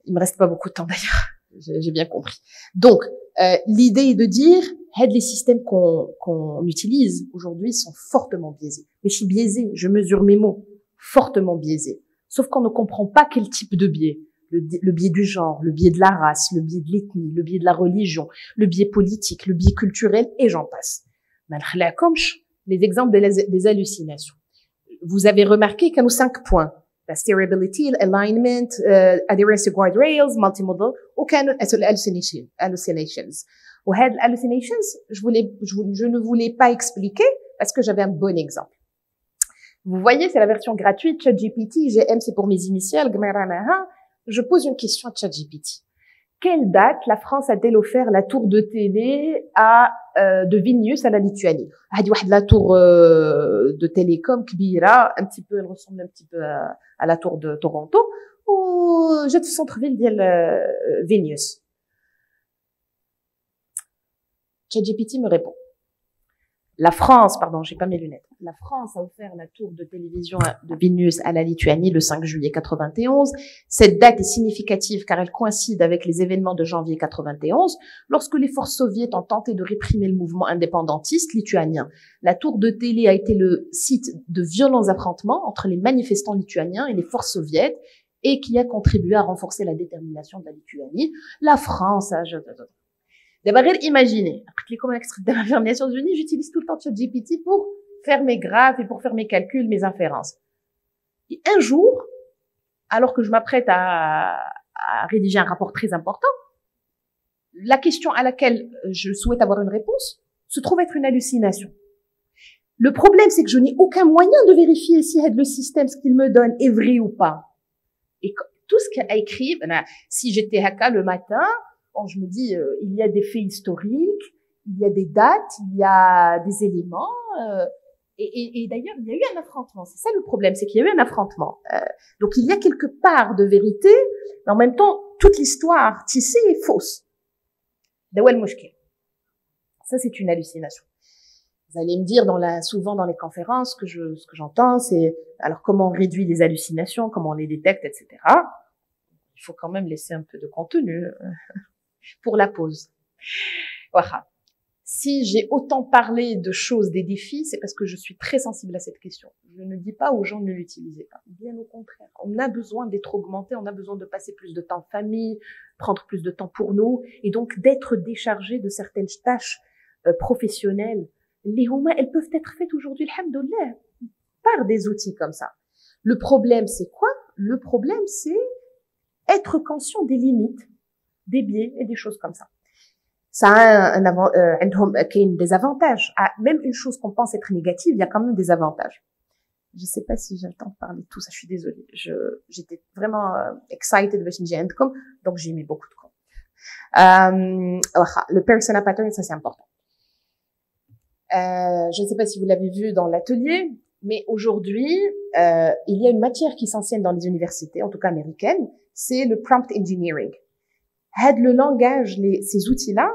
Il me reste pas beaucoup de temps d'ailleurs. J'ai bien compris. Donc, l'idée est de dire, les systèmes qu'on utilise aujourd'hui sont fortement biaisés. Mais je suis biaisée, je mesure mes mots, fortement biaisés. Sauf qu'on ne comprend pas quel type de biais. Le biais du genre, le biais de la race, le biais de l'ethnie, le biais de la religion, le biais politique, le biais culturel, et j'en passe. Les exemples des hallucinations. Vous avez remarqué qu'il y a 5 points. La steerability, alignment, adherence to guardrails, multimodal, aucun hallucinations. Ou hallucinations, je ne voulais pas expliquer parce que j'avais un bon exemple. Vous voyez, c'est la version gratuite, ChatGPT, GM c'est pour mes initiales, Gmeranaha. Je pose une question à ChatGPT. Quelle date la France a-t-elle offert la tour de télé de Vilnius à la Lituanie? La tour de télécom kbira, un petit peu, elle ressemble un petit peu à la tour de Toronto, ou j'ai le centre-ville de Vilnius. ChatGPT me répond. La France, pardon, j'ai pas mes lunettes. La France a offert la tour de télévision de Vilnius à la Lituanie le 5 juillet 91. Cette date est significative car elle coïncide avec les événements de janvier 91, lorsque les forces soviétiques ont tenté de réprimer le mouvement indépendantiste lituanien. La tour de télé a été le site de violents affrontements entre les manifestants lituaniens et les forces soviétiques et qui a contribué à renforcer la détermination de la Lituanie. La France a... D'abord, imaginez, comme un extrait de les Nations Unies, j'utilise tout le temps ChatGPT pour faire mes graphes et pour faire mes calculs, mes inférences. Et un jour, alors que je m'apprête à rédiger un rapport très important, la question à laquelle je souhaite avoir une réponse se trouve être une hallucination. Le problème, c'est que je n'ai aucun moyen de vérifier si le système, ce qu'il me donne, est vrai ou pas. Et tout ce qu'il a écrit, si j'étais haka le matin, je me dis, il y a des faits historiques, il y a des dates, il y a des éléments, et d'ailleurs, il y a eu un affrontement. C'est ça le problème, c'est qu'il y a eu un affrontement. Donc, il y a quelque part de vérité, mais en même temps, toute l'histoire tissée est fausse. Ça, c'est une hallucination. Vous allez me dire souvent dans les conférences, ce que j'entends, c'est, alors, comment on réduit les hallucinations, comment on les détecte, etc. Il faut quand même laisser un peu de contenu pour la pause. Voilà. Si j'ai autant parlé de choses, des défis, c'est parce que je suis très sensible à cette question. Je ne dis pas aux gens ne l'utilisez pas. Bien au contraire. On a besoin d'être augmenté, on a besoin de passer plus de temps en famille, prendre plus de temps pour nous, et donc d'être déchargé de certaines tâches professionnelles. Les humains, elles peuvent être faites aujourd'hui, alhamdoulilah, par des outils comme ça. Le problème, c'est quoi? Le problème, c'est être conscient des limites, des biais et des choses comme ça. Ça a des avantages. Même une chose qu'on pense être négative, il y a quand même des avantages. Je sais pas si j'ai le temps de parler de tout ça, je suis désolée. J'étais vraiment excited de chez Endcom, donc j'ai mis beaucoup de comptes. Le persona pattern, ça c'est important. Je ne sais pas si vous l'avez vu dans l'atelier, mais aujourd'hui, il y a une matière qui s'enseigne dans les universités, en tout cas américaines, c'est le prompt engineering. Le langage, ces outils-là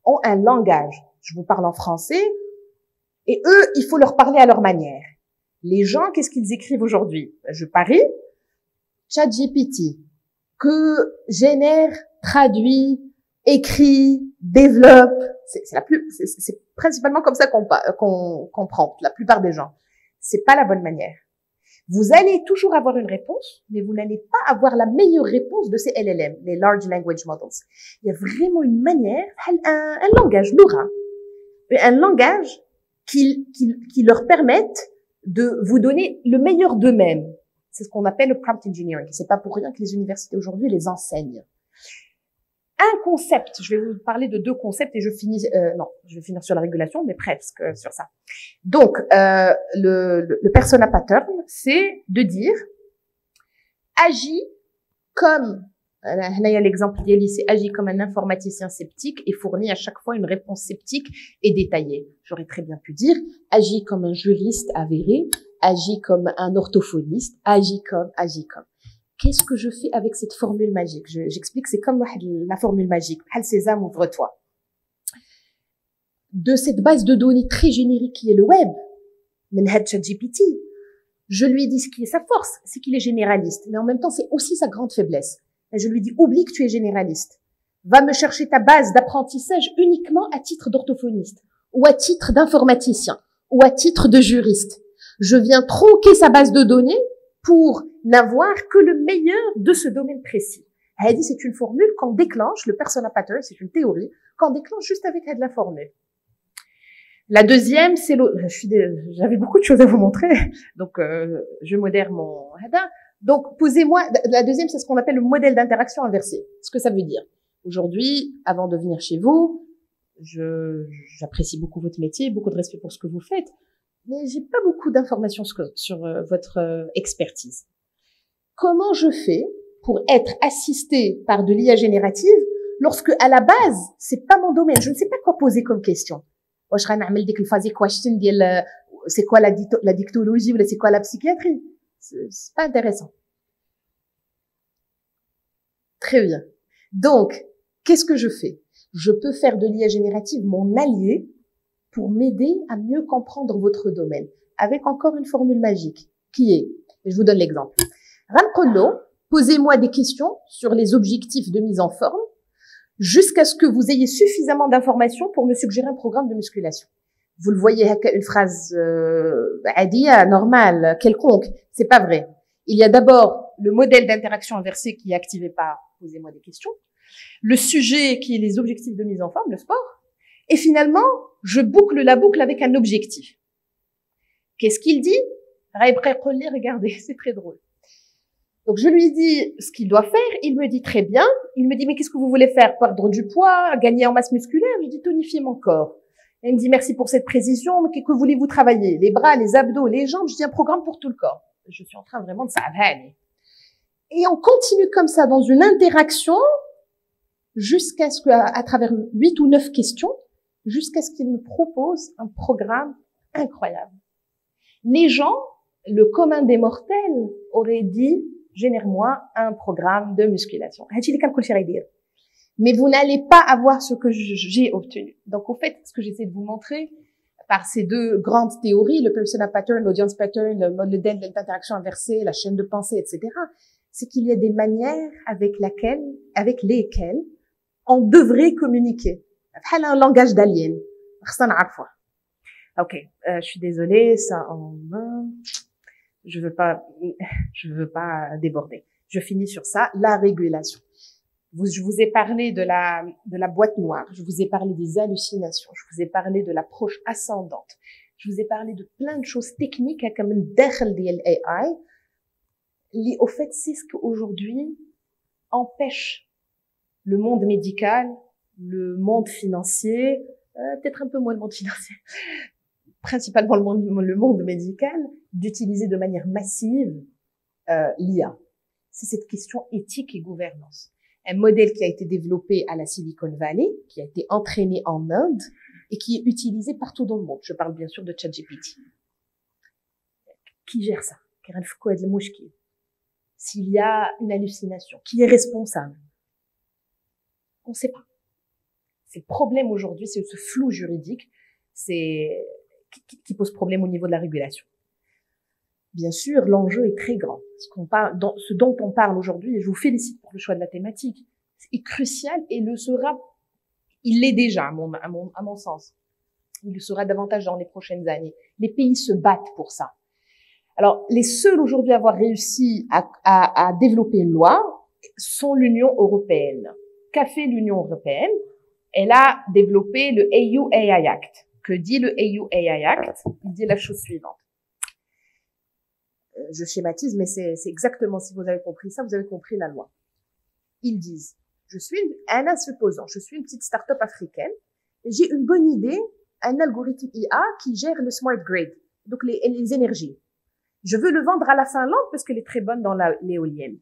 ont un langage. Je vous parle en français, et eux, il faut leur parler à leur manière. Les gens, qu'est-ce qu'ils écrivent aujourd'hui? Je parie, ChatGPT, que génère, traduit, écrit, développe. C'est principalement comme ça qu'on prompte, la plupart des gens. C'est pas la bonne manière. Vous allez toujours avoir une réponse, mais vous n'allez pas avoir la meilleure réponse de ces LLM, les Large Language Models. Il y a vraiment une manière, un langage, l'aura, un langage qui leur permette de vous donner le meilleur d'eux-mêmes. C'est ce qu'on appelle le prompt engineering. C'est pas pour rien que les universités aujourd'hui les enseignent. Un concept, je vais vous parler de deux concepts et je vais finir sur la régulation, mais presque sur ça. Donc, le persona pattern, c'est de dire, agis comme, là il y a l'exemple d'Eli, c'est agis comme un informaticien sceptique et fournit à chaque fois une réponse sceptique et détaillée. J'aurais très bien pu dire, agis comme un juriste avéré, agis comme un orthophoniste, agis comme. Qu'est-ce que je fais avec cette formule magique? J'explique, c'est comme la formule magique. Hal Sésame, ouvre-toi. De cette base de données très générique qui est le web, ChatGPT, je lui dis ce qui est sa force, c'est qu'il est généraliste. Mais en même temps, c'est aussi sa grande faiblesse. Et je lui dis, oublie que tu es généraliste. Va me chercher ta base d'apprentissage uniquement à titre d'orthophoniste, ou à titre d'informaticien, ou à titre de juriste. Je viens tronquer sa base de données pour n'avoir que le meilleur de ce domaine précis. Hadi, c'est une formule qu'on déclenche, le persona pattern, c'est une théorie, qu'on déclenche juste avec la formule. La deuxième, c'est j'avais beaucoup de choses à vous montrer, donc je modère mon Hada. Donc, posez-moi, la deuxième, c'est ce qu'on appelle le modèle d'interaction inversé. Ce que ça veut dire. Aujourd'hui, avant de venir chez vous, j'apprécie beaucoup votre métier, beaucoup de respect pour ce que vous faites. mais j'ai pas beaucoup d'informations sur votre expertise. Comment je fais pour être assistée par de l'IA générative lorsque, à la base, c'est pas mon domaine? Je ne sais pas quoi poser comme question. C'est quoi la dictologie ou c'est quoi la psychiatrie? C'est pas intéressant. Très bien. Donc, qu'est-ce que je fais? Je peux faire de l'IA générative mon allié pour m'aider à mieux comprendre votre domaine, avec encore une formule magique, qui est, je vous donne l'exemple. Rankollo, posez-moi des questions sur les objectifs de mise en forme, jusqu'à ce que vous ayez suffisamment d'informations pour me suggérer un programme de musculation. Vous le voyez, une phrase adia, normale, quelconque, c'est pas vrai. Il y a d'abord le modèle d'interaction inversée qui est activé par « posez-moi des questions », le sujet qui est les objectifs de mise en forme, le sport, et finalement, je boucle la boucle avec un objectif. Qu'est-ce qu'il dit? Regardez, c'est très drôle. Donc, je lui dis ce qu'il doit faire. Il me dit très bien. Il me dit, mais qu'est-ce que vous voulez faire? Perdre du poids, gagner en masse musculaire? Je dis, tonifier mon corps. Et il me dit, merci pour cette précision, mais que voulez-vous travailler? Les bras, les abdos, les jambes? Je dis, un programme pour tout le corps. Je suis en train vraiment de s'avancer. Et on continue comme ça dans une interaction jusqu'à ce qu'à travers 8 ou 9 questions, jusqu'à ce qu'il me propose un programme incroyable. Les gens, le commun des mortels, aurait dit, génère-moi un programme de musculation. Mais vous n'allez pas avoir ce que j'ai obtenu. Donc, au fait, ce que j'essaie de vous montrer par ces deux grandes théories, le persona pattern, l'audience pattern, le modèle d'interaction inversée, la chaîne de pensée, etc., c'est qu'il y a des manières avec lesquelles on devrait communiquer. Un langage d'alien. Ok, je suis désolée, je veux pas déborder. Je finis sur ça, la régulation. Je vous ai parlé de la boîte noire, je vous ai parlé des hallucinations, je vous ai parlé de l'approche ascendante, je vous ai parlé de plein de choses techniques comme le dakhel de l'AI. Au fait, c'est ce qu'aujourd'hui empêche le monde médical, le monde financier, peut-être un peu moins le monde financier, principalement le monde médical, d'utiliser de manière massive l'IA. C'est cette question éthique et gouvernance. Un modèle qui a été développé à la Silicon Valley, qui a été entraîné en Inde et qui est utilisé partout dans le monde. Je parle bien sûr de ChatGPT. Qui gère ça? S'il y a une hallucination, qui est responsable? On ne sait pas. C'est le problème aujourd'hui, c'est ce flou juridique, qui pose problème au niveau de la régulation. Bien sûr, l'enjeu est très grand. Ce dont on parle aujourd'hui, et je vous félicite pour le choix de la thématique, est crucial et le sera, il l'est déjà à mon sens. Il le sera davantage dans les prochaines années. Les pays se battent pour ça. Alors, les seuls aujourd'hui à avoir réussi à développer une loi sont l'Union européenne. Qu'a fait l'Union européenne? Elle a développé le EU AI Act. Que dit le EU AI Act? Il dit la chose suivante. Je schématise, mais c'est exactement, si vous avez compris ça, vous avez compris la loi. Ils disent, supposons, je suis une petite start-up africaine, et j'ai une bonne idée, un algorithme IA qui gère le smart grid, donc les énergies. Je veux le vendre à la Finlande parce qu'elle est très bonne dans l'éolienne.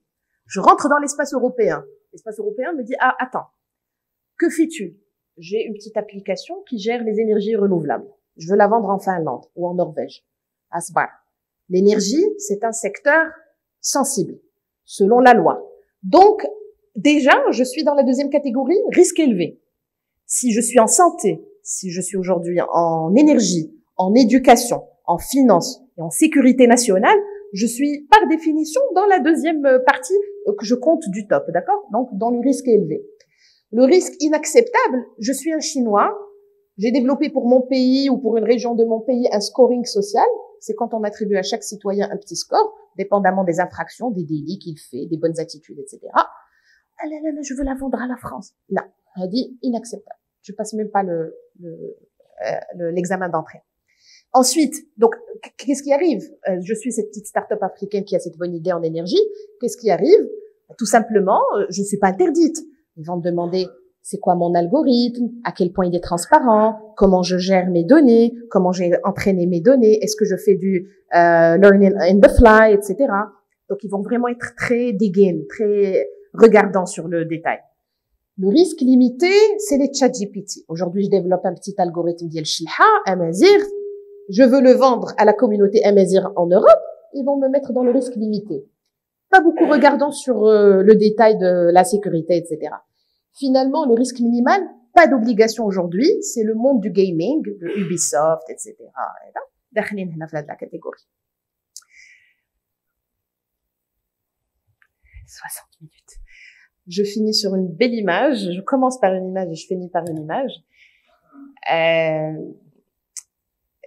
Je rentre dans l'espace européen. L'espace européen me dit, ah, attends, que fais-tu? J'ai une petite application qui gère les énergies renouvelables. Je veux la vendre en Finlande ou en Norvège. Asbar. L'énergie, c'est un secteur sensible, selon la loi. Donc, déjà, je suis dans la deuxième catégorie, risque élevé. Si je suis en santé, si je suis aujourd'hui en énergie, en éducation, en finance et en sécurité nationale, je suis par définition dans la deuxième partie que je compte du top, d'accord? Donc, dans le risque élevé. Le risque inacceptable, je suis un Chinois, j'ai développé pour mon pays ou pour une région de mon pays un scoring social. C'est quand on attribue à chaque citoyen un petit score, dépendamment des infractions, des délits qu'il fait, des bonnes attitudes, etc. Ah là là là, je veux la vendre à la France. Là, elle dit inacceptable. Je passe même pas l'examen d'entrée. Ensuite, donc, qu'est-ce qui arrive? Je suis cette petite start-up africaine qui a cette bonne idée en énergie. Qu'est-ce qui arrive? Tout simplement, je ne suis pas interdite. Ils vont me demander c'est quoi mon algorithme, à quel point il est transparent, comment je gère mes données, comment j'ai entraîné mes données, est-ce que je fais du learning in the fly, etc. Donc, ils vont vraiment être très digging, très regardants sur le détail. Le risque limité, c'est les ChatGPT. Aujourd'hui, je développe un petit algorithme d'Yel Shilha, Amazir. Je veux le vendre à la communauté Amazir en Europe. Ils vont me mettre dans le risque limité. Pas beaucoup regardant sur le détail de la sécurité, etc. Finalement, le risque minimal, pas d'obligation aujourd'hui. C'est le monde du gaming, de Ubisoft, etc. Et là, داخلين هنا في la catégorie. 60 minutes. Je finis sur une belle image. Je commence par une image et je finis par une image.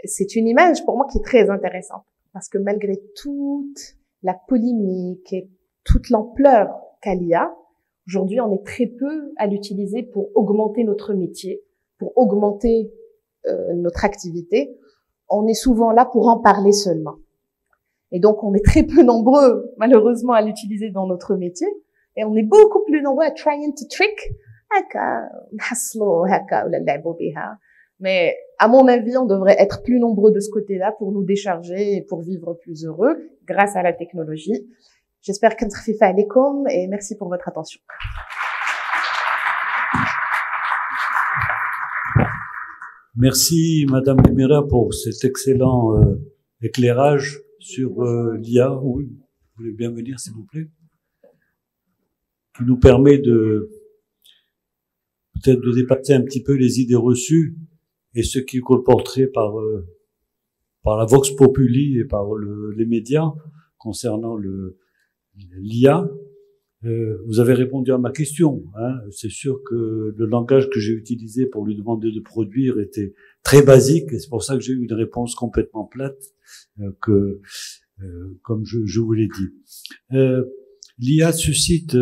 C'est une image pour moi qui est très intéressante parce que malgré toute la polémique et toute l'ampleur qu'a l'IA, aujourd'hui on est très peu à l'utiliser pour augmenter notre métier, pour augmenter notre activité. On est souvent là pour en parler seulement. Et donc on est très peu nombreux malheureusement à l'utiliser dans notre métier. Et on est beaucoup plus nombreux à trying to trick. Mais à mon avis, on devrait être plus nombreux de ce côté-là pour nous décharger et pour vivre plus heureux grâce à la technologie. J'espère que ça fait alaikum et merci pour votre attention. Merci Madame Lemira pour cet excellent éclairage sur l'IA. Oui, vous voulez bien venir s'il vous plaît, qui nous permet de peut-être de dépasser un petit peu les idées reçues et ce qui est colporté par la vox populi et par les médias concernant l'IA. Vous avez répondu à ma question. Hein. C'est sûr que le langage que j'ai utilisé pour lui demander de produire était très basique et c'est pour ça que j'ai eu une réponse complètement plate comme je vous l'ai dit. L'IA suscite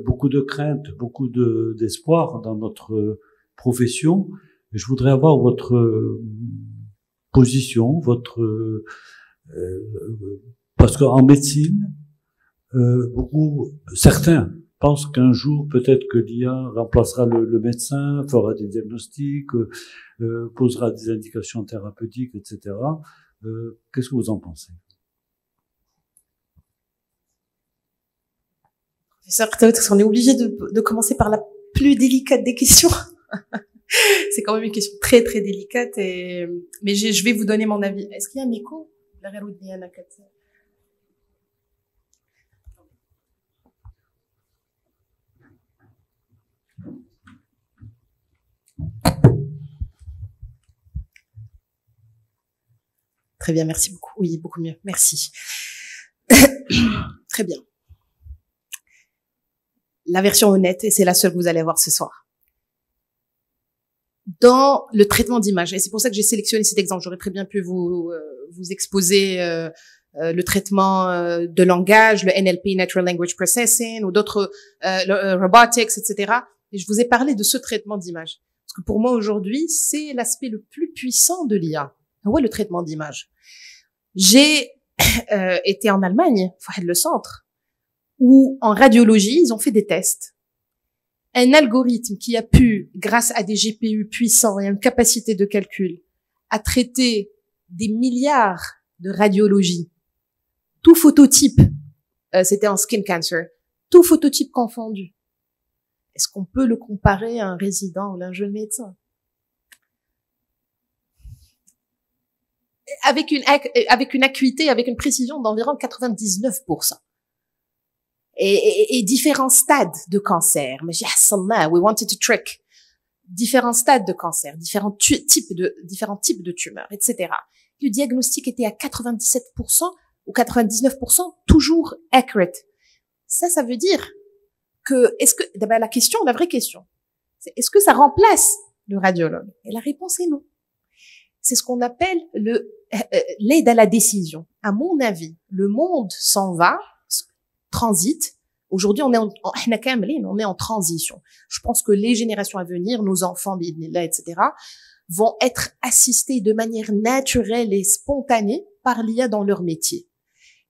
beaucoup de craintes, beaucoup d'espoir dans notre profession. Et je voudrais avoir votre position, parce qu'en médecine, certains pensent qu'un jour peut-être que l'IA remplacera le médecin, fera des diagnostics, posera des indications thérapeutiques, etc. Qu'est-ce que vous en pensez? Peut-être qu'on est obligé de commencer par la plus délicate des questions. C'est quand même une question très très délicate mais je vais vous donner mon avis. Est-ce qu'il y a un écho? Très bien, merci beaucoup. Oui, beaucoup mieux. Merci. Très bien. La version honnête, et c'est la seule que vous allez avoir ce soir. Dans le traitement d'image, et c'est pour ça que j'ai sélectionné cet exemple, j'aurais très bien pu vous exposer le traitement de langage, le NLP, Natural Language Processing, ou d'autres robotics, etc. Et je vous ai parlé de ce traitement d'image. Parce que pour moi, aujourd'hui, c'est l'aspect le plus puissant de l'IA. Ouais, le traitement d'image. J'ai été en Allemagne, le centre, où en radiologie, ils ont fait des tests. Un algorithme qui a pu, grâce à des GPU puissants et une capacité de calcul, à traiter des milliards de radiologies, tout phototype, c'était en skin cancer, tout phototype confondu. Est-ce qu'on peut le comparer à un résident ou à un jeune médecin? Avec une acuité, avec une précision d'environ 99%. Et différents stades de cancer. Mais we wanted to trick. Différents stades de cancer, différents types de tumeurs, etc. Le diagnostic était à 97% ou 99% toujours accurate. Ça veut dire que, d'abord la vraie question, c'est est-ce que ça remplace le radiologue? Et la réponse est non. C'est ce qu'on appelle l'aide à la décision. À mon avis, le monde s'en va, transite. Aujourd'hui, on est en transition. Je pense que les générations à venir, nos enfants, etc., vont être assistés de manière naturelle et spontanée par l'IA dans leur métier.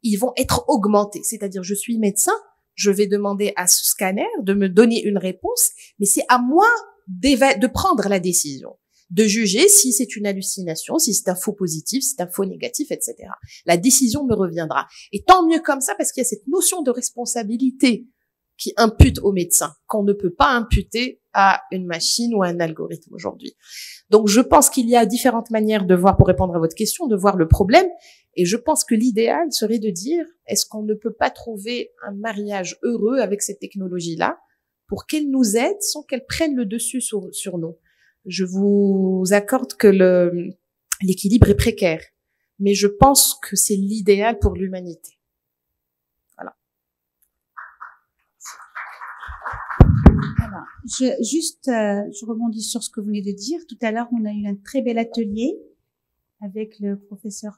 Ils vont être augmentés. C'est-à-dire, je suis médecin, je vais demander à ce scanner de me donner une réponse, mais c'est à moi de prendre la décision, de juger si c'est une hallucination, si c'est un faux positif, si c'est un faux négatif, etc. La décision me reviendra. Et tant mieux comme ça, parce qu'il y a cette notion de responsabilité qui impute au médecin, qu'on ne peut pas imputer à une machine ou à un algorithme aujourd'hui. Donc, je pense qu'il y a différentes manières de voir, pour répondre à votre question, de voir le problème. Et je pense que l'idéal serait de dire, est-ce qu'on ne peut pas trouver un mariage heureux avec cette technologie-là pour qu'elle nous aide sans qu'elle prenne le dessus sur nous? Je vous accorde que l'équilibre est précaire, mais je pense que c'est l'idéal pour l'humanité. Voilà. Alors, je rebondis sur ce que vous venez de dire. Tout à l'heure, on a eu un très bel atelier avec le professeur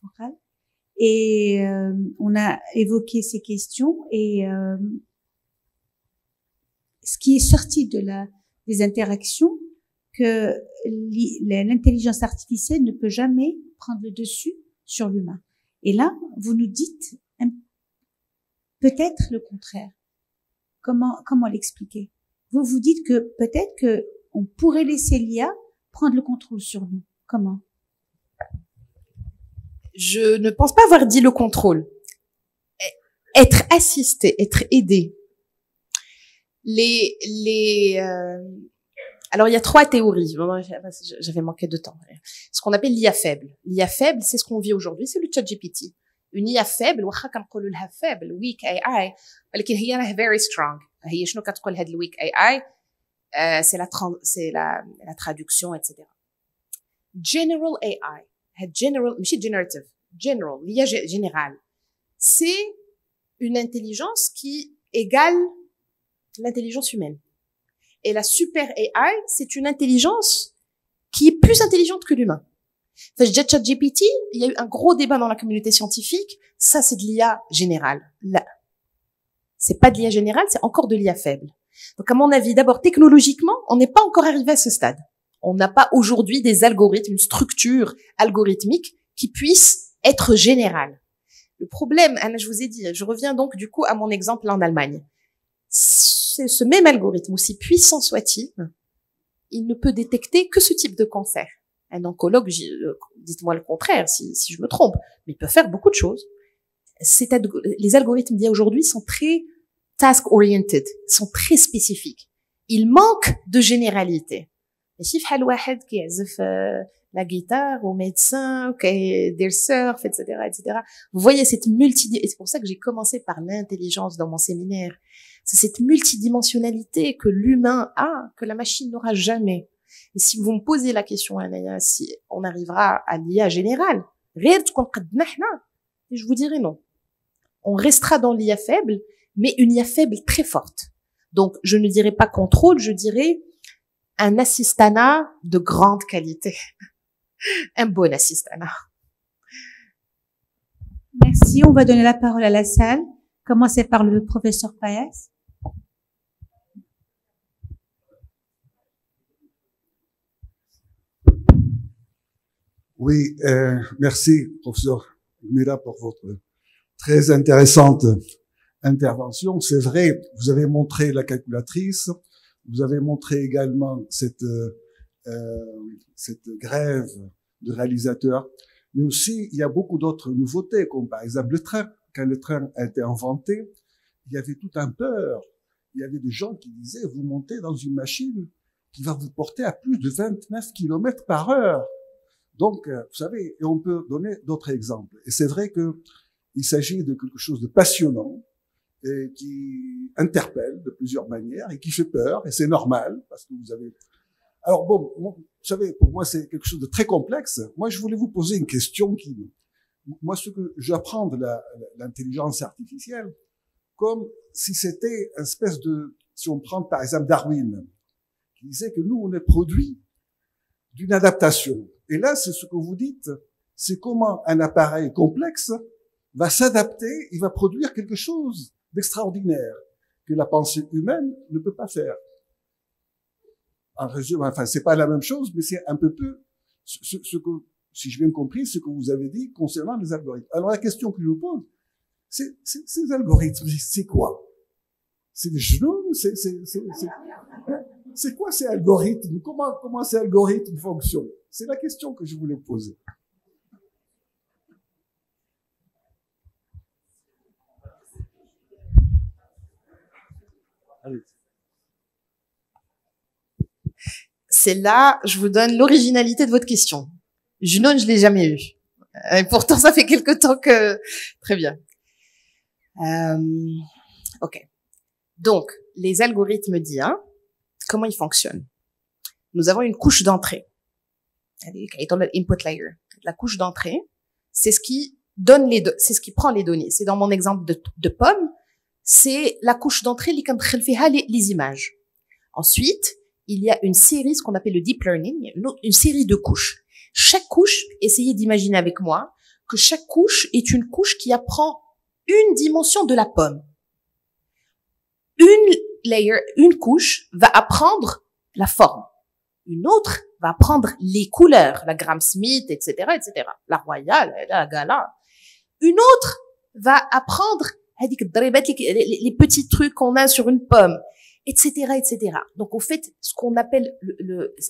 Moral, et on a évoqué ces questions, et ce qui est sorti des interactions, que l'intelligence artificielle ne peut jamais prendre le dessus sur l'humain. Et là, vous nous dites peut-être le contraire. Comment l'expliquer? Vous vous dites que peut-être que on pourrait laisser l'IA prendre le contrôle sur nous. Comment? Je ne pense pas avoir dit le contrôle. Être assisté, être aidé. Alors, il y a 3 théories. J'avais manqué de temps. Ce qu'on appelle l'IA faible. L'IA faible, c'est ce qu'on vit aujourd'hui, c'est le ChatGPT. Une IA faible, واخا كنقولوا لها faible, weak AI, ولكن هي very strong. هي شنو كتقول هاد weak AI? C'est la traduction, etc. General AI, ماشي generative, general, l'IA générale. C'est une intelligence qui égale l'intelligence humaine. Et la super AI, c'est une intelligence qui est plus intelligente que l'humain. ChatGPT, il y a eu un gros débat dans la communauté scientifique. Ça, c'est de l'IA générale. Là, c'est pas de l'IA générale, c'est encore de l'IA faible. Donc, à mon avis, d'abord, technologiquement, on n'est pas encore arrivé à ce stade. On n'a pas aujourd'hui des algorithmes, une structure algorithmique qui puisse être générale. Le problème, Anna, je vous ai dit, je reviens donc du coup à mon exemple en Allemagne. C'est ce même algorithme, aussi puissant soit-il, il ne peut détecter que ce type de cancer. Un oncologue, dites-moi le contraire si je me trompe, mais il peut faire beaucoup de choses. Les algorithmes d'IA aujourd'hui sont très task-oriented, sont très spécifiques. Ils manquent de généralité. ماشي فحال واحد كيعزف la guitare au médecin, des surf, etc., etc. Vous voyez cette et c'est pour ça que j'ai commencé par l'intelligence dans mon séminaire. C'est cette multidimensionnalité que l'humain a, que la machine n'aura jamais. Et si vous me posez la question, Anaya, si on arrivera à l'IA générale, je vous dirai non. On restera dans l'IA faible, mais une IA faible très forte. Donc, je ne dirais pas contrôle, je dirais un assistanat de grande qualité. Un bon assistanat. Merci. On va donner la parole à la salle. Commencez par le professeur Payas. Oui, merci, professeur Mira, pour votre très intéressante intervention. C'est vrai, vous avez montré la calculatrice, vous avez montré également cette grève de réalisateurs, mais aussi il y a beaucoup d'autres nouveautés, comme par exemple le train. Quand le train a été inventé, il y avait tout un peur. Il y avait des gens qui disaient, vous montez dans une machine qui va vous porter à plus de 29 km par heure. Donc, vous savez, et on peut donner d'autres exemples. Et c'est vrai que il s'agit de quelque chose de passionnant et qui interpelle de plusieurs manières et qui fait peur. Et c'est normal parce que vous avez... Alors bon, vous savez, pour moi, c'est quelque chose de très complexe. Moi, je voulais vous poser une question qui... Moi, ce que j'apprends de l'intelligence artificielle, comme si c'était une espèce de... Si on prend par exemple Darwin, qui disait que nous, on est produit d'une adaptation. Et là, c'est ce que vous dites, c'est comment un appareil complexe va s'adapter, il va produire quelque chose d'extraordinaire que la pensée humaine ne peut pas faire. En résumé, enfin, c'est pas la même chose, mais c'est un peu ce que, si j'ai bien compris, ce que vous avez dit concernant les algorithmes. Alors, la question que je vous pose, ces algorithmes, c'est quoi? C'est des genoux, c'est quoi ces algorithmes? Comment ces algorithmes fonctionnent? C'est la question que je voulais poser. Allez. C'est là, je vous donne l'originalité de votre question. Junon, je l'ai jamais eu. Et pourtant, ça fait quelque temps que... Très bien. Ok. Donc, les algorithmes d'IA, comment ils fonctionnent? Nous avons une couche d'entrée. Input layer. La couche d'entrée, c'est ce qui donne c'est ce qui prend les données. C'est dans mon exemple de pomme, c'est la couche d'entrée les images. Ensuite, il y a une série, ce qu'on appelle le deep learning, une série de couches. Chaque couche, essayez d'imaginer avec moi que chaque couche est une couche qui apprend une dimension de la pomme. Une couche va apprendre la forme. Une autre va apprendre les couleurs, la Graham Smith, etc., etc., la royale, la gala. Une autre va apprendre les petits trucs qu'on a sur une pomme, etc., etc. Donc, au fait, ce qu'on appelle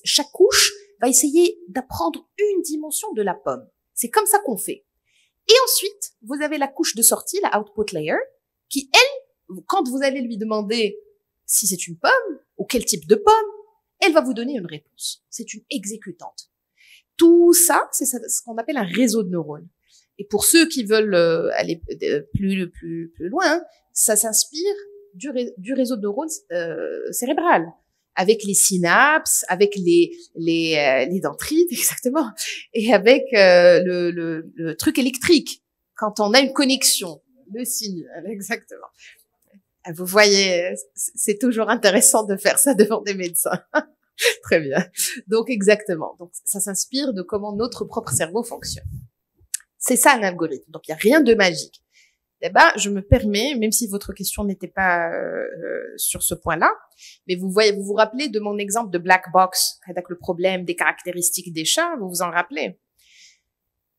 chaque couche va essayer d'apprendre une dimension de la pomme. C'est comme ça qu'on fait. Et ensuite, vous avez la couche de sortie, la output layer, qui, elle, quand vous allez lui demander si c'est une pomme ou quel type de pomme, elle va vous donner une réponse. C'est une exécutante. Tout ça, c'est ce qu'on appelle un réseau de neurones. Et pour ceux qui veulent aller plus loin, ça s'inspire du réseau de neurones cérébral, avec les synapses, avec les dendrites, exactement, et avec le truc électrique. Quand on a une connexion, le signe, exactement. Vous voyez, c'est toujours intéressant de faire ça devant des médecins. Très bien. Donc, exactement. Donc, ça s'inspire de comment notre propre cerveau fonctionne. C'est ça un algorithme. Donc, il n'y a rien de magique. Eh ben, je me permets, même si votre question n'était pas sur ce point-là, mais vous vous rappelez de mon exemple de black box, avec le problème des caractéristiques des chats, vous vous en rappelez?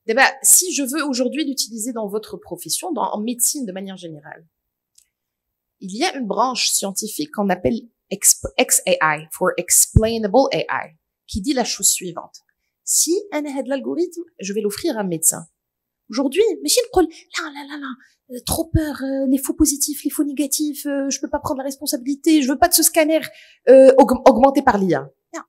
Eh ben, si je veux aujourd'hui l'utiliser dans votre profession, en médecine de manière générale, il y a une branche scientifique qu'on appelle XAI, for Explainable AI, qui dit la chose suivante. Si un l'algorithme, je vais l'offrir à un médecin. Aujourd'hui, mais trop peur, les faux positifs, les faux négatifs, je peux pas prendre la responsabilité, je veux pas de ce scanner augmenté par l'IA. Non.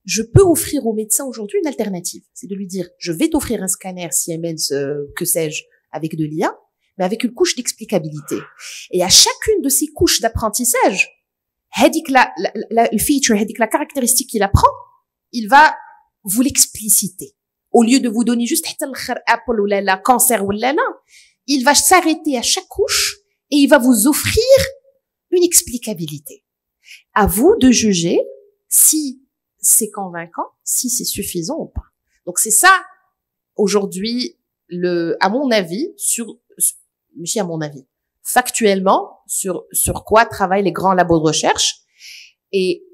Je peux offrir au médecin aujourd'hui une alternative. C'est de lui dire, je vais t'offrir un scanner Siemens, que sais-je, avec de l'IA, mais avec une couche d'explicabilité. Et à chacune de ces couches d'apprentissage, le feature, la caractéristique qu'il apprend, il va vous l'expliciter. Au lieu de vous donner juste Apple ou la cancer ou la, il va s'arrêter à chaque couche et il va vous offrir une explicabilité. À vous de juger si c'est convaincant, si c'est suffisant ou pas. Donc c'est ça, aujourd'hui, à mon avis, factuellement, sur quoi travaillent les grands labos de recherche et,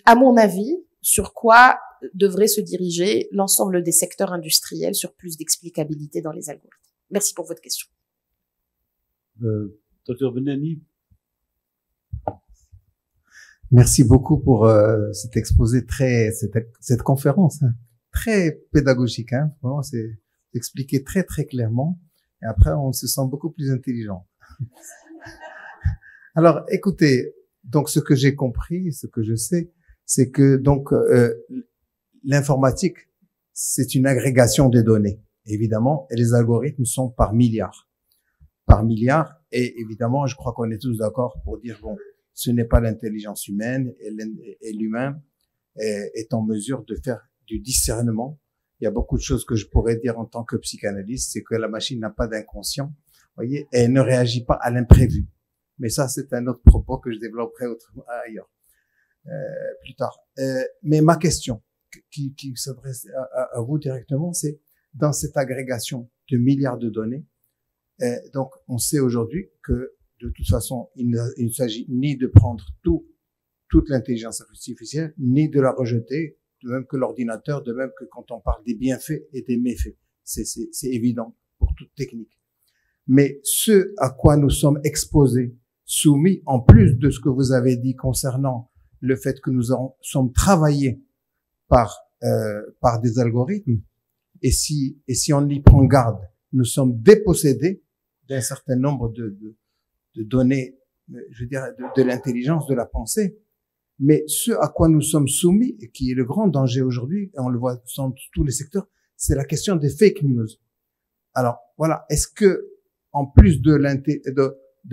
à mon avis, sur quoi devrait se diriger l'ensemble des secteurs industriels sur plus d'explicabilité dans les algorithmes. Merci pour votre question. Dr Benani. Merci beaucoup pour cet exposé cette conférence très pédagogique. Vraiment, c'est expliqué très très clairement. Et après, on se sent beaucoup plus intelligent. Alors, écoutez, donc ce que j'ai compris, ce que je sais, c'est que donc l'informatique, c'est une agrégation des données, évidemment, et les algorithmes sont par milliards. Et évidemment, je crois qu'on est tous d'accord pour dire, bon, ce n'est pas l'intelligence humaine, et l'humain est en mesure de faire du discernement. Il y a beaucoup de choses que je pourrais dire en tant que psychanalyste, c'est que la machine n'a pas d'inconscient, voyez, et elle ne réagit pas à l'imprévu. Mais ça, c'est un autre propos que je développerai ailleurs, plus tard. Mais ma question, qui s'adresse à vous directement, c'est dans cette agrégation de milliards de données. Donc, on sait aujourd'hui que de toute façon, il ne s'agit ni de prendre toute l'intelligence artificielle, ni de la rejeter, de même que l'ordinateur, de même que quand on parle des bienfaits et des méfaits. C'est évident pour toute technique. Mais ce à quoi nous sommes exposés soumis, en plus de ce que vous avez dit concernant le fait que nous sommes travaillés par des algorithmes, et si on y prend garde, nous sommes dépossédés d'un certain nombre de données, je veux dire, de l'intelligence, de la pensée. Mais ce à quoi nous sommes soumis, et qui est le grand danger aujourd'hui, et on le voit dans tous les secteurs, c'est la question des fake news. Alors, voilà. Est-ce que, en plus de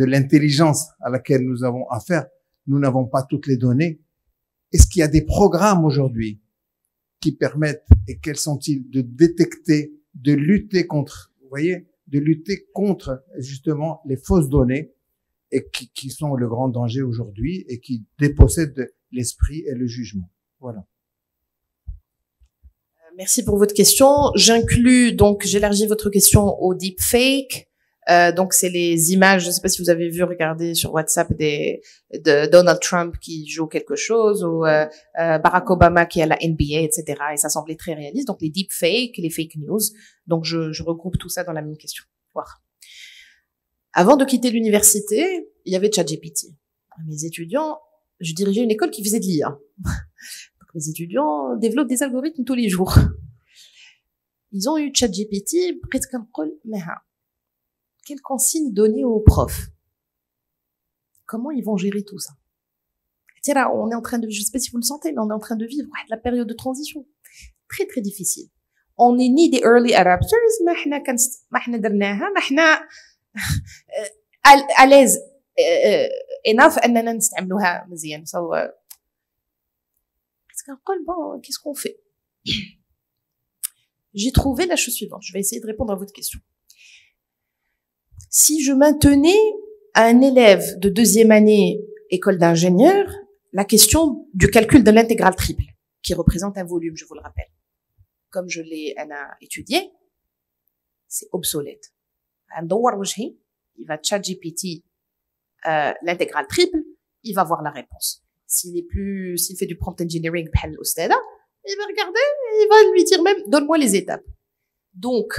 l'intelligence à laquelle nous avons affaire, nous n'avons pas toutes les données? Est-ce qu'il y a des programmes aujourd'hui qui permettent, et quels sont-ils, de détecter, de lutter contre, vous voyez, de lutter contre, justement, les fausses données, et qui sont le grand danger aujourd'hui, et qui dépossèdent l'esprit et le jugement. Voilà. Merci pour votre question. J'élargis votre question au deepfake. Donc c'est les images, je ne sais pas si vous avez vu, regarder sur WhatsApp de Donald Trump qui joue quelque chose, ou Barack Obama qui est à la NBA, etc. Et ça semblait très réaliste. Donc les deepfakes, les fake news. Donc je regroupe tout ça dans la même question. Voir. Avant de quitter l'université, il y avait ChatGPT. Mes étudiants, je dirigeais une école qui faisait de l'IA. Donc mes étudiants développent des algorithmes tous les jours. Ils ont eu ChatGPT, presque un col, mais quelles consignes donner aux profs? Comment ils vont gérer tout ça? Tiens là, on est en train de, je sais pas si vous le sentez, mais on est en train de vivre la période de transition. Très, très difficile. On n'est ni des early adapters, ما احنا درناها, ما احنا à l'aise enough اننا نستعملوها مزيان. Bon, qu'est-ce qu'on fait? J'ai trouvé la chose suivante. Je vais essayer de répondre à votre question. Si je maintenais à un élève de 2e année école d'ingénieur la question du calcul de l'intégrale triple, qui représente un volume, je vous le rappelle, comme je l'ai étudié, c'est obsolète. Il va ChatGPT l'intégrale triple, il va voir la réponse. S'il fait du prompt engineering, il va regarder, et il va lui dire même, donne-moi les étapes. Donc,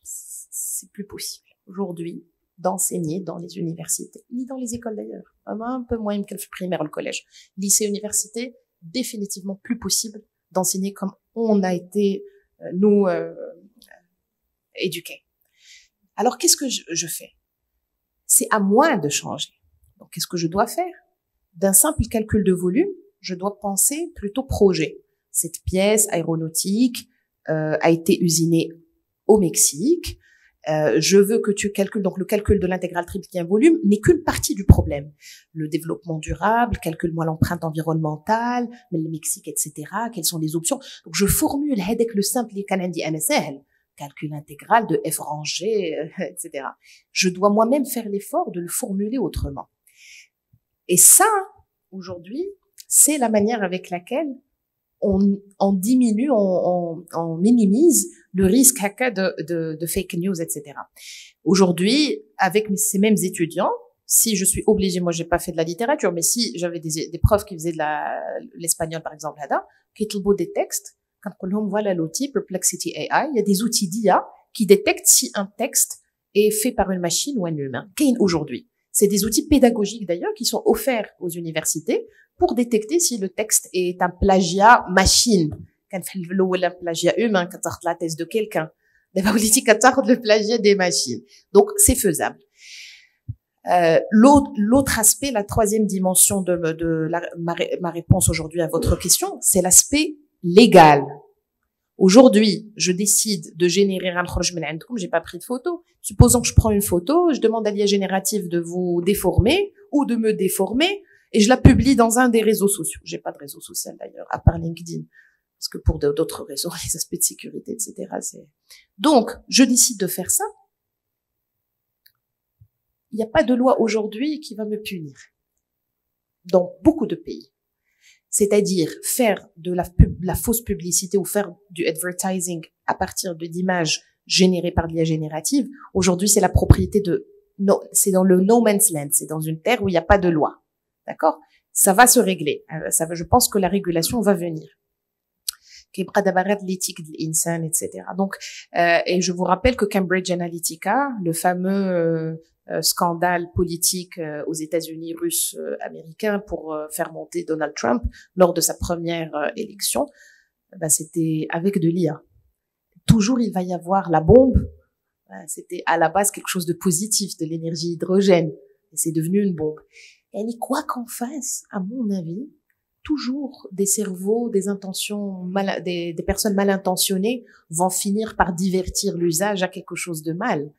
c'est plus possible aujourd'hui d'enseigner dans les universités, ni dans les écoles d'ailleurs. Un peu moins que le primaire, le collège. Lycée, université, définitivement plus possible d'enseigner comme on a été, nous, éduqués. Alors, qu'est-ce que je fais? C'est à moi de changer. Donc, qu'est-ce que je dois faire? D'un simple calcul de volume, je dois penser plutôt projet. Cette pièce aéronautique a été usinée au Mexique. Je veux que tu calcules, donc le calcul de l'intégrale triple qui est un volume n'est qu'une partie du problème. Le développement durable, calcule-moi l'empreinte environnementale, mais le Mexique, etc. Quelles sont les options? Donc je formule avec le simple calcul intégral de f rangé, etc. Je dois moi-même faire l'effort de le formuler autrement. Et ça, aujourd'hui, c'est la manière avec laquelle on diminue, on minimise le risque de fake news, etc. Aujourd'hui, avec ces mêmes étudiants, si je suis obligée, moi j'ai pas fait de la littérature, mais si j'avais des profs qui faisaient de l'espagnol par exemple, qui écrivent des textes, quand on leur voilà l'outil Perplexity AI, il y a des outils d'IA qui détectent si un texte est fait par une machine ou un humain. Aujourd'hui, c'est des outils pédagogiques d'ailleurs qui sont offerts aux universités pour détecter si le texte est un plagiat machine. Quand un plagiat humain, quand tu la thèse de quelqu'un, le plagiat des machines. Donc c'est faisable. L'autre aspect, la troisième dimension de ma réponse aujourd'hui à votre question, c'est l'aspect légal. Aujourd'hui, je décide de générer un projet, j'ai pas pris de photo. Supposons que je prends une photo, je demande à l'IA générative de vous déformer ou de me déformer et je la publie dans un des réseaux sociaux. J'ai pas de réseau social d'ailleurs, à part LinkedIn. Parce que pour d'autres réseaux, les aspects de sécurité, etc., Donc, je décide de faire ça. Il n'y a pas de loi aujourd'hui qui va me punir. Dans beaucoup de pays. C'est-à-dire faire de la fausse publicité ou faire du advertising à partir d'images générées par l'IA générative. Aujourd'hui, c'est la propriété c'est dans le no man's land. C'est dans une terre où il n'y a pas de loi. D'accord? Ça va se régler. Je pense que la régulation va venir. L'éthique de l'insan, etc. Donc, et je vous rappelle que Cambridge Analytica, le fameux scandale politique aux États-Unis, russes, américains pour faire monter Donald Trump lors de sa première élection, c'était avec de l'IA. Toujours, il va y avoir la bombe. C'était à la base quelque chose de positif, de l'énergie hydrogène. Et c'est devenu une bombe. Et quoi qu'on fasse, à mon avis, toujours des cerveaux, des personnes mal intentionnées vont finir par divertir l'usage à quelque chose de mal.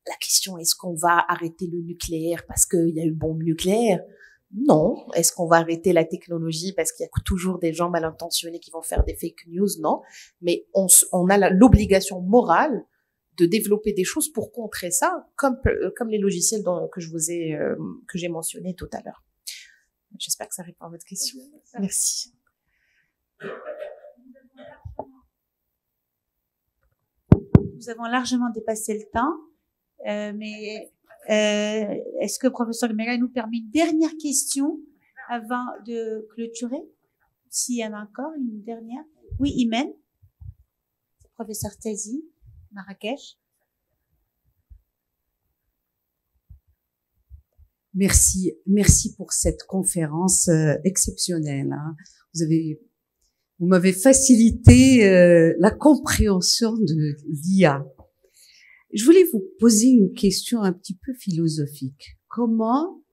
La question, est-ce qu'on va arrêter le nucléaire parce qu'il y a une bombe nucléaire? Non. Est-ce qu'on va arrêter la technologie parce qu'il y a toujours des gens mal intentionnés qui vont faire des fake news? Non. Mais on a l'obligation morale de développer des choses pour contrer ça, comme les logiciels que j'ai mentionnés tout à l'heure. J'espère que ça répond à votre question. Merci. Nous avons largement dépassé le temps, mais est-ce que professeur Gmera nous permet une dernière question avant de clôturer? S'il y en a encore une dernière. Oui, Imen. Professeur Tazi, Marrakech. Merci pour cette conférence exceptionnelle. Hein. Vous m'avez facilité la compréhension de l'IA. Je voulais vous poser une question un petit peu philosophique. Comment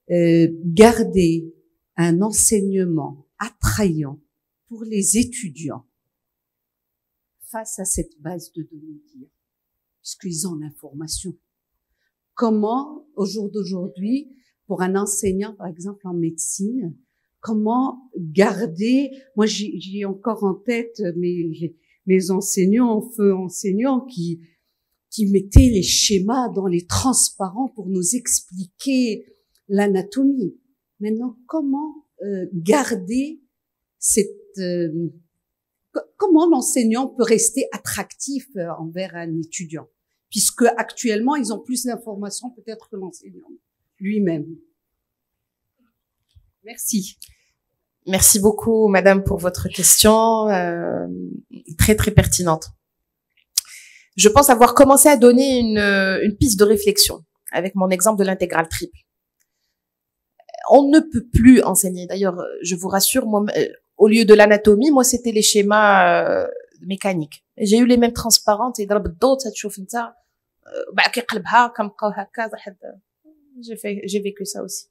garder un enseignement attrayant pour les étudiants face à cette base de données d'IA, puisqu'ils ont l'information? Comment, au jour d'aujourd'hui, pour un enseignant, par exemple en médecine, comment garder, moi j'ai encore en tête mes enseignants, feu enseignants qui mettaient les schémas dans les transparents pour nous expliquer l'anatomie. Maintenant, comment garder comment l'enseignant peut rester attractif envers un étudiant, puisque actuellement ils ont plus d'informations peut-être que l'enseignant lui-même. Merci. Merci beaucoup, madame, pour votre question, très, très pertinente. Je pense avoir commencé à donner une piste de réflexion avec mon exemple de l'intégrale triple. On ne peut plus enseigner. D'ailleurs, je vous rassure, moi, au lieu de l'anatomie, moi, c'était les schémas mécaniques. J'ai eu les mêmes transparentes et j'ai vécu ça aussi.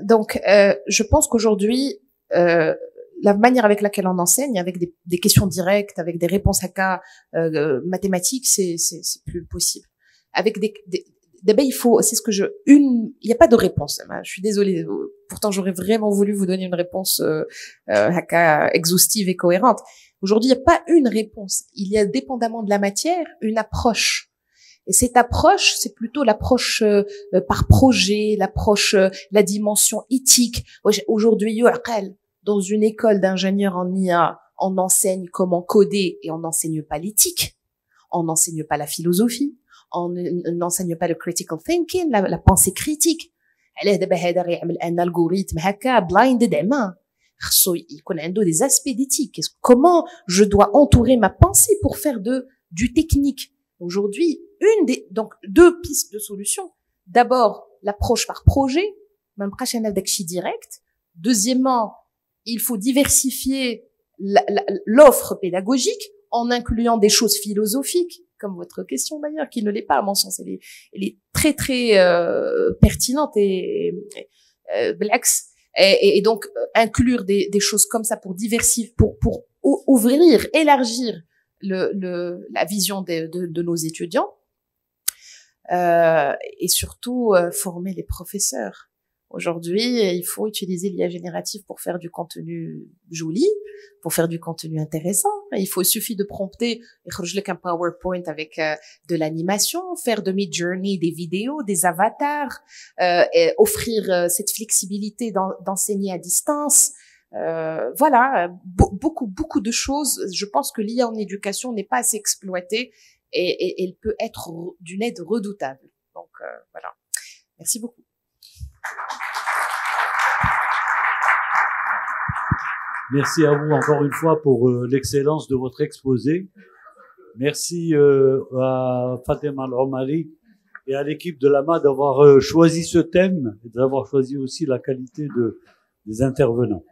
Donc, je pense qu'aujourd'hui, la manière avec laquelle on enseigne, avec des questions directes, avec des réponses à cas mathématiques, c'est plus possible. Avec d'abord, il n'y a pas de réponse. Je suis désolée. Pourtant, j'aurais vraiment voulu vous donner une réponse exhaustive et cohérente. Aujourd'hui, il n'y a pas une réponse. Il y a, dépendamment de la matière, une approche. Et cette approche, c'est plutôt l'approche par projet, l'approche, la dimension éthique. Aujourd'hui, dans une école d'ingénieurs en IA, on enseigne comment coder et on n'enseigne pas l'éthique. On n'enseigne pas la philosophie. On n'enseigne pas le critical thinking, la pensée critique. Un algorithme blinded il connaît des aspects d'éthique. Comment je dois entourer ma pensée pour faire du technique? Aujourd'hui, donc deux pistes de solution. D'abord, l'approche par projet, même direct. Deuxièmement, il faut diversifier l'offre pédagogique en incluant des choses philosophiques, comme votre question d'ailleurs, qui ne l'est pas à mon sens. Elle est très très pertinente et et donc inclure des choses comme ça pour diversifier, pour ouvrir, élargir la vision de nos étudiants, et surtout former les professeurs. Aujourd'hui, il faut utiliser l'IA générative pour faire du contenu joli, pour faire du contenu intéressant. Il suffit de prompter, un PowerPoint avec de l'animation, faire de Midjourney des vidéos, des avatars, et offrir cette flexibilité d'enseigner à distance. Voilà, beaucoup de choses. Je pense que l'IA en éducation n'est pas assez exploitée et elle peut être d'une aide redoutable. Donc voilà. Merci beaucoup. Merci à vous encore une fois pour l'excellence de votre exposé. Merci à Fatima Al-Omari et à l'équipe de l'AMA d'avoir choisi ce thème et d'avoir choisi aussi la qualité des intervenants.